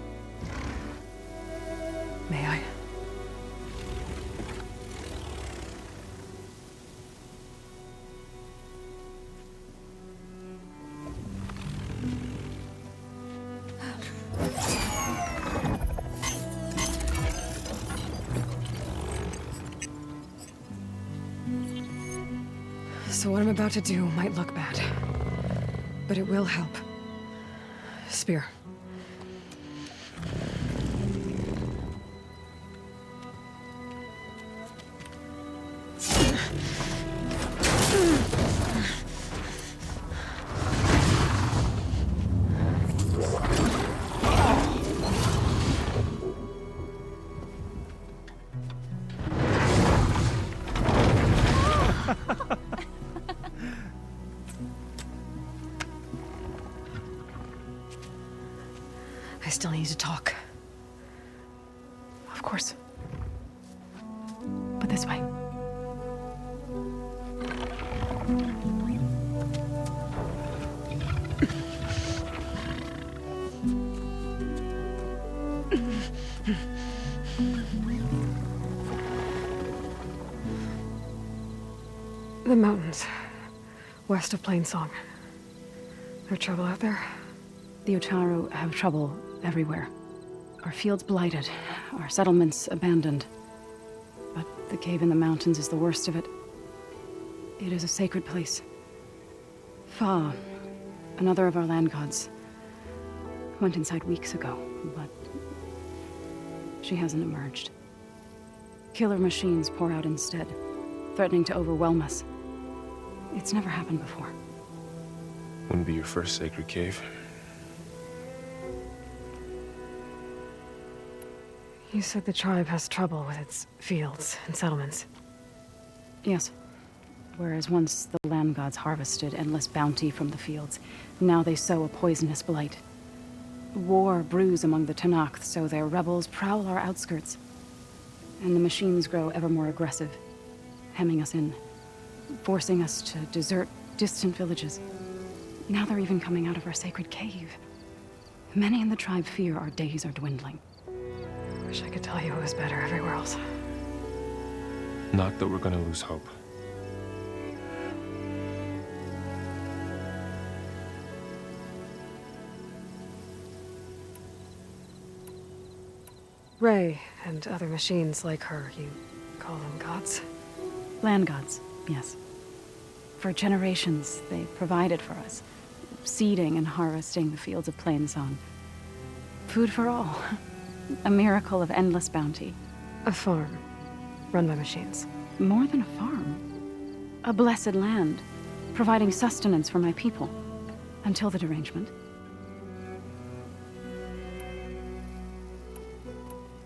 D: May I? So what I'm about to do might look bad, but it will help. Spear. I still need to talk.
R: Of course. But this way.
D: The mountains, west of Plain Song. There trouble out there?
R: The Utaru have trouble everywhere. Our fields blighted, our settlements abandoned. But the cave in the mountains is the worst of it. It is a sacred place. Fa, another of our land gods, went inside weeks ago, but she hasn't emerged. Killer machines pour out instead, threatening to overwhelm us. It's never happened before.
Q: Wouldn't be your first sacred cave.
D: You said the tribe has trouble with its fields and settlements.
R: Yes. Whereas once the land gods harvested endless bounty from the fields, now they sow a poisonous blight. War brews among the Tanakh, so their rebels prowl our outskirts. And the machines grow ever more aggressive, hemming us in, forcing us to desert distant villages. Now they're even coming out of our sacred cave. Many in the tribe fear our days are dwindling.
D: Wish I could tell you it was better everywhere else.
Q: Not that we're gonna lose hope.
D: Ray and other machines like her, you call them gods?
R: Land gods, yes. For generations, they provided for us, seeding and harvesting the fields of Plainsong. Food for all. A miracle of endless bounty.
D: A farm, run by machines.
R: More than a farm. A blessed land, providing sustenance for my people. Until the derangement.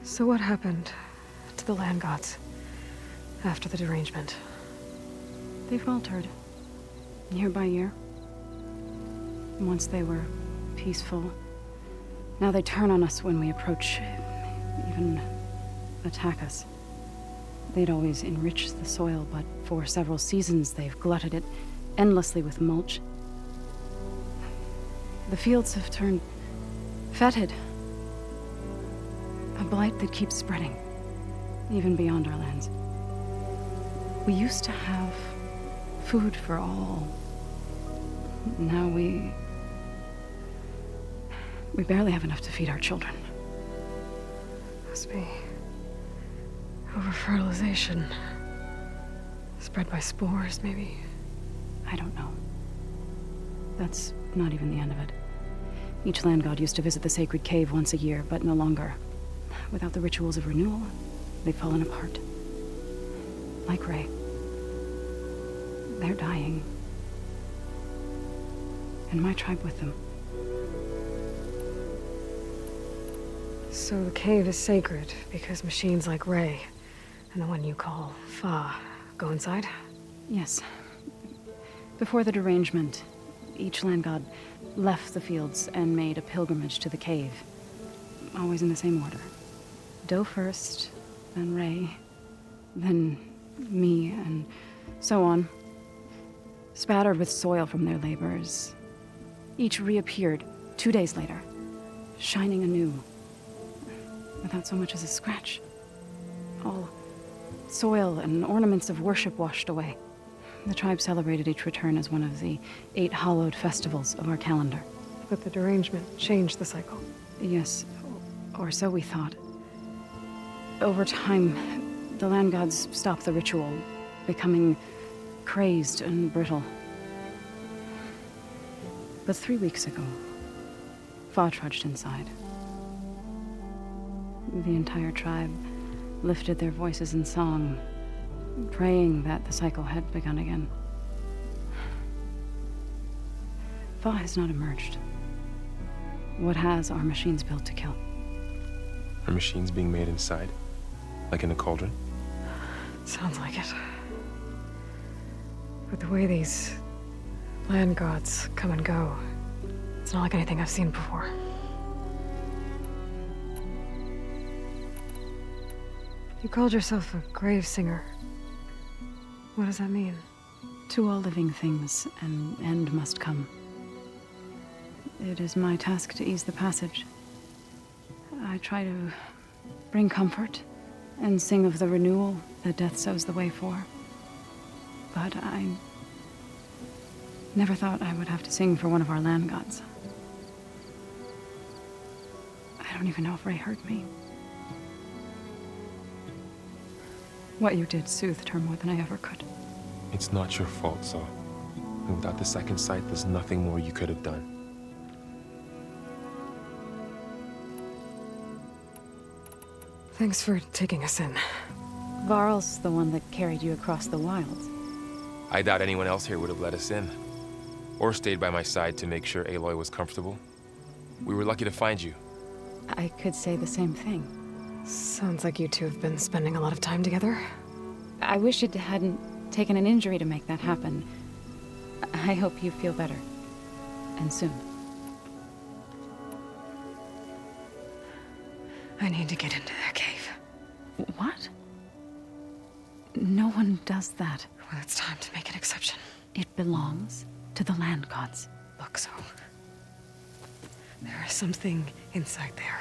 D: So what happened to the land gods after the derangement?
R: They faltered, year by year. Once they were peaceful. Now they turn on us when we approach, even attack us. They'd always enriched the soil, but for several seasons they've glutted it endlessly with mulch. The fields have turned fetid. A blight that keeps spreading, even beyond our lands. We used to have food for all. Now we barely have enough to feed our children.
D: Must be over-fertilization. Spread by spores, maybe?
R: I don't know. That's not even the end of it. Each land god used to visit the sacred cave once a year, but no longer. Without the rituals of renewal, they've fallen apart. Like Ray. They're dying. And my tribe with them.
D: So the cave is sacred because machines like Ray and the one you call Fa go inside?
R: Yes. Before the derangement, each land god left the fields and made a pilgrimage to the cave. Always in the same order. Do first, then Ray, then me, and so on. Spattered with soil from their labors. Each reappeared 2 days later, shining anew. Without so much as a scratch. All soil and ornaments of worship washed away. The tribe celebrated each return as one of the 8 hallowed festivals of our calendar.
D: But the derangement changed the cycle.
R: Yes, or so we thought. Over time, the land gods stopped the ritual, becoming crazed and brittle. But 3 weeks ago, Fa trudged inside. The entire tribe lifted their voices in song, praying that the cycle had begun again. Fa has not emerged. What has are machines built to kill?
Q: Are machines being made inside? Like in a cauldron?
D: Sounds like it. But the way these land gods come and go, it's not like anything I've seen before. You called yourself a grave singer. What does that mean?
R: To all living things, an end must come. It is my task to ease the passage. I try to bring comfort and sing of the renewal that death sows the way for. But I never thought I would have to sing for one of our land gods. I don't even know if Ray heard me. What you did soothed her more than I ever could.
Q: It's not your fault, Saul. And without the second sight, there's nothing more you could have done.
D: Thanks for taking us in.
R: Varl's the one that carried you across the wilds.
Q: I doubt anyone else here would have let us in. Or stayed by my side to make sure Aloy was comfortable. We were lucky to find you.
R: I could say the same thing.
D: Sounds like you two have been spending a lot of time together.
R: I wish it hadn't taken an injury to make that happen. I hope you feel better. And soon.
D: I need to get into their cave.
R: What? No one does that.
D: Well, it's time to make an exception.
R: It belongs to the land gods.
D: Look, so there is something inside there.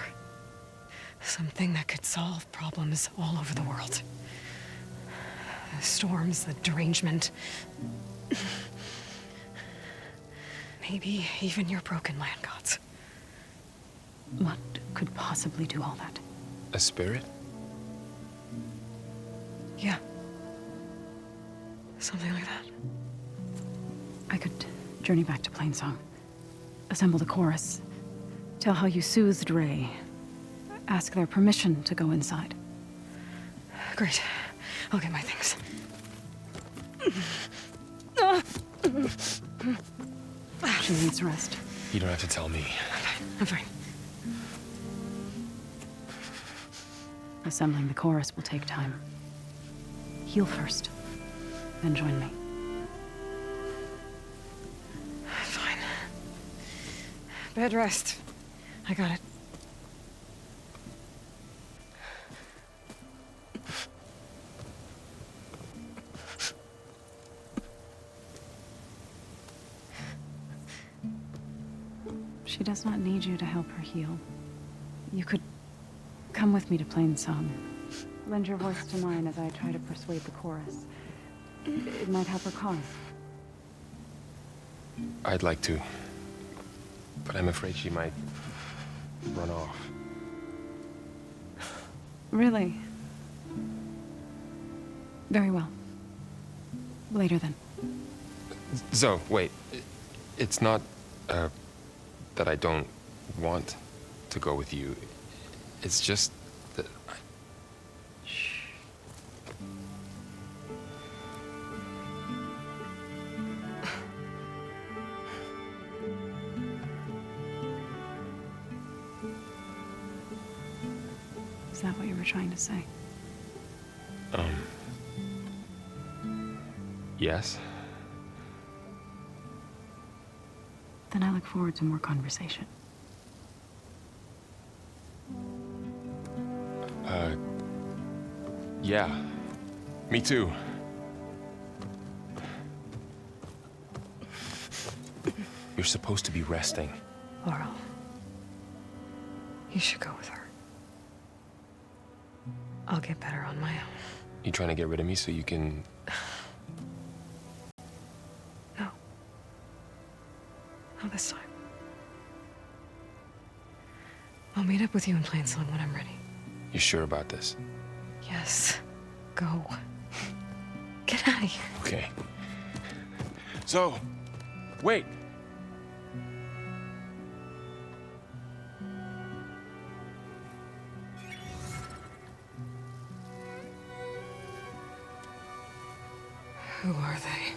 D: Something that could solve problems all over the world. The storms, the derangement. Maybe even your broken land gods.
R: What could possibly do all that?
Q: A spirit?
D: Yeah. Something like that.
R: I could journey back to Plainsong. Assemble the chorus. Tell how you soothed Ray. Ask their permission to go inside.
D: Great. I'll get my things.
R: She needs rest.
Q: You don't have to tell me.
D: I'm fine.
R: Assembling the chorus will take time. Heal first, then join me.
D: Fine. Bed rest. I got it.
R: She does not need you to help her heal. You could come with me to Plainsong. Lend your voice to mine as I try to persuade the chorus. It might help her cause.
Q: I'd like to. But I'm afraid she might run off.
R: Really? Very well. Later then.
Q: Zoe, wait. It's not, that I don't want to go with you. It's just that I...
R: Shh. Is that what you were trying to say?
Q: Yes?
R: Then I look forward to more conversation.
Q: Yeah. Me too. You're supposed to be resting.
D: Laurel. You should go with her. I'll get better on my own.
Q: You trying to get rid of me so you can...
D: No. Not this time. I'll meet up with you in Plainsong when I'm ready.
Q: You sure about this?
D: Yes. Go. Get out of here.
Q: Okay. Zoe, wait.
D: Who are they?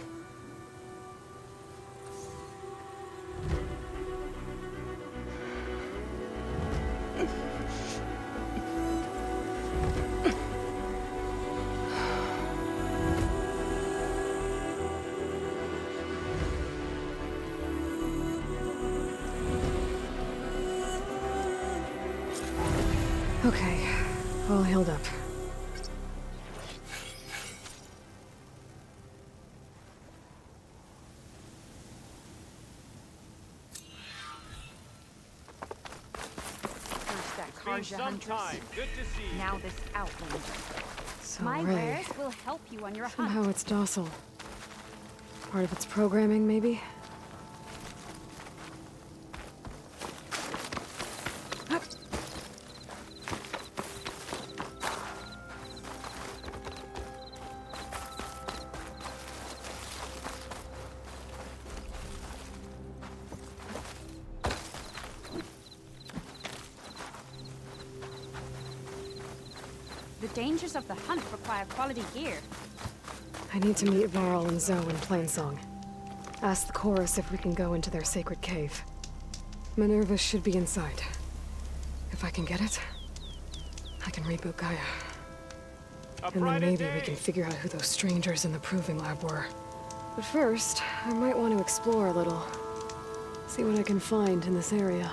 D: Okay, all healed up.
A: Good to see you.
S: Now this outlander.
D: So
S: My
D: Ray.
S: wares will help you on your hunt.
D: Somehow it's docile. Part of its programming, maybe?
S: The dangers of the hunt require quality gear.
D: I need to meet Varl and Zoe in Plainsong. Ask the chorus if we can go into their sacred cave. Minerva should be inside. If I can get it, I can reboot Gaia. And then maybe we can figure out who those strangers in the proving lab were. But first, I might want to explore a little. See what I can find in this area.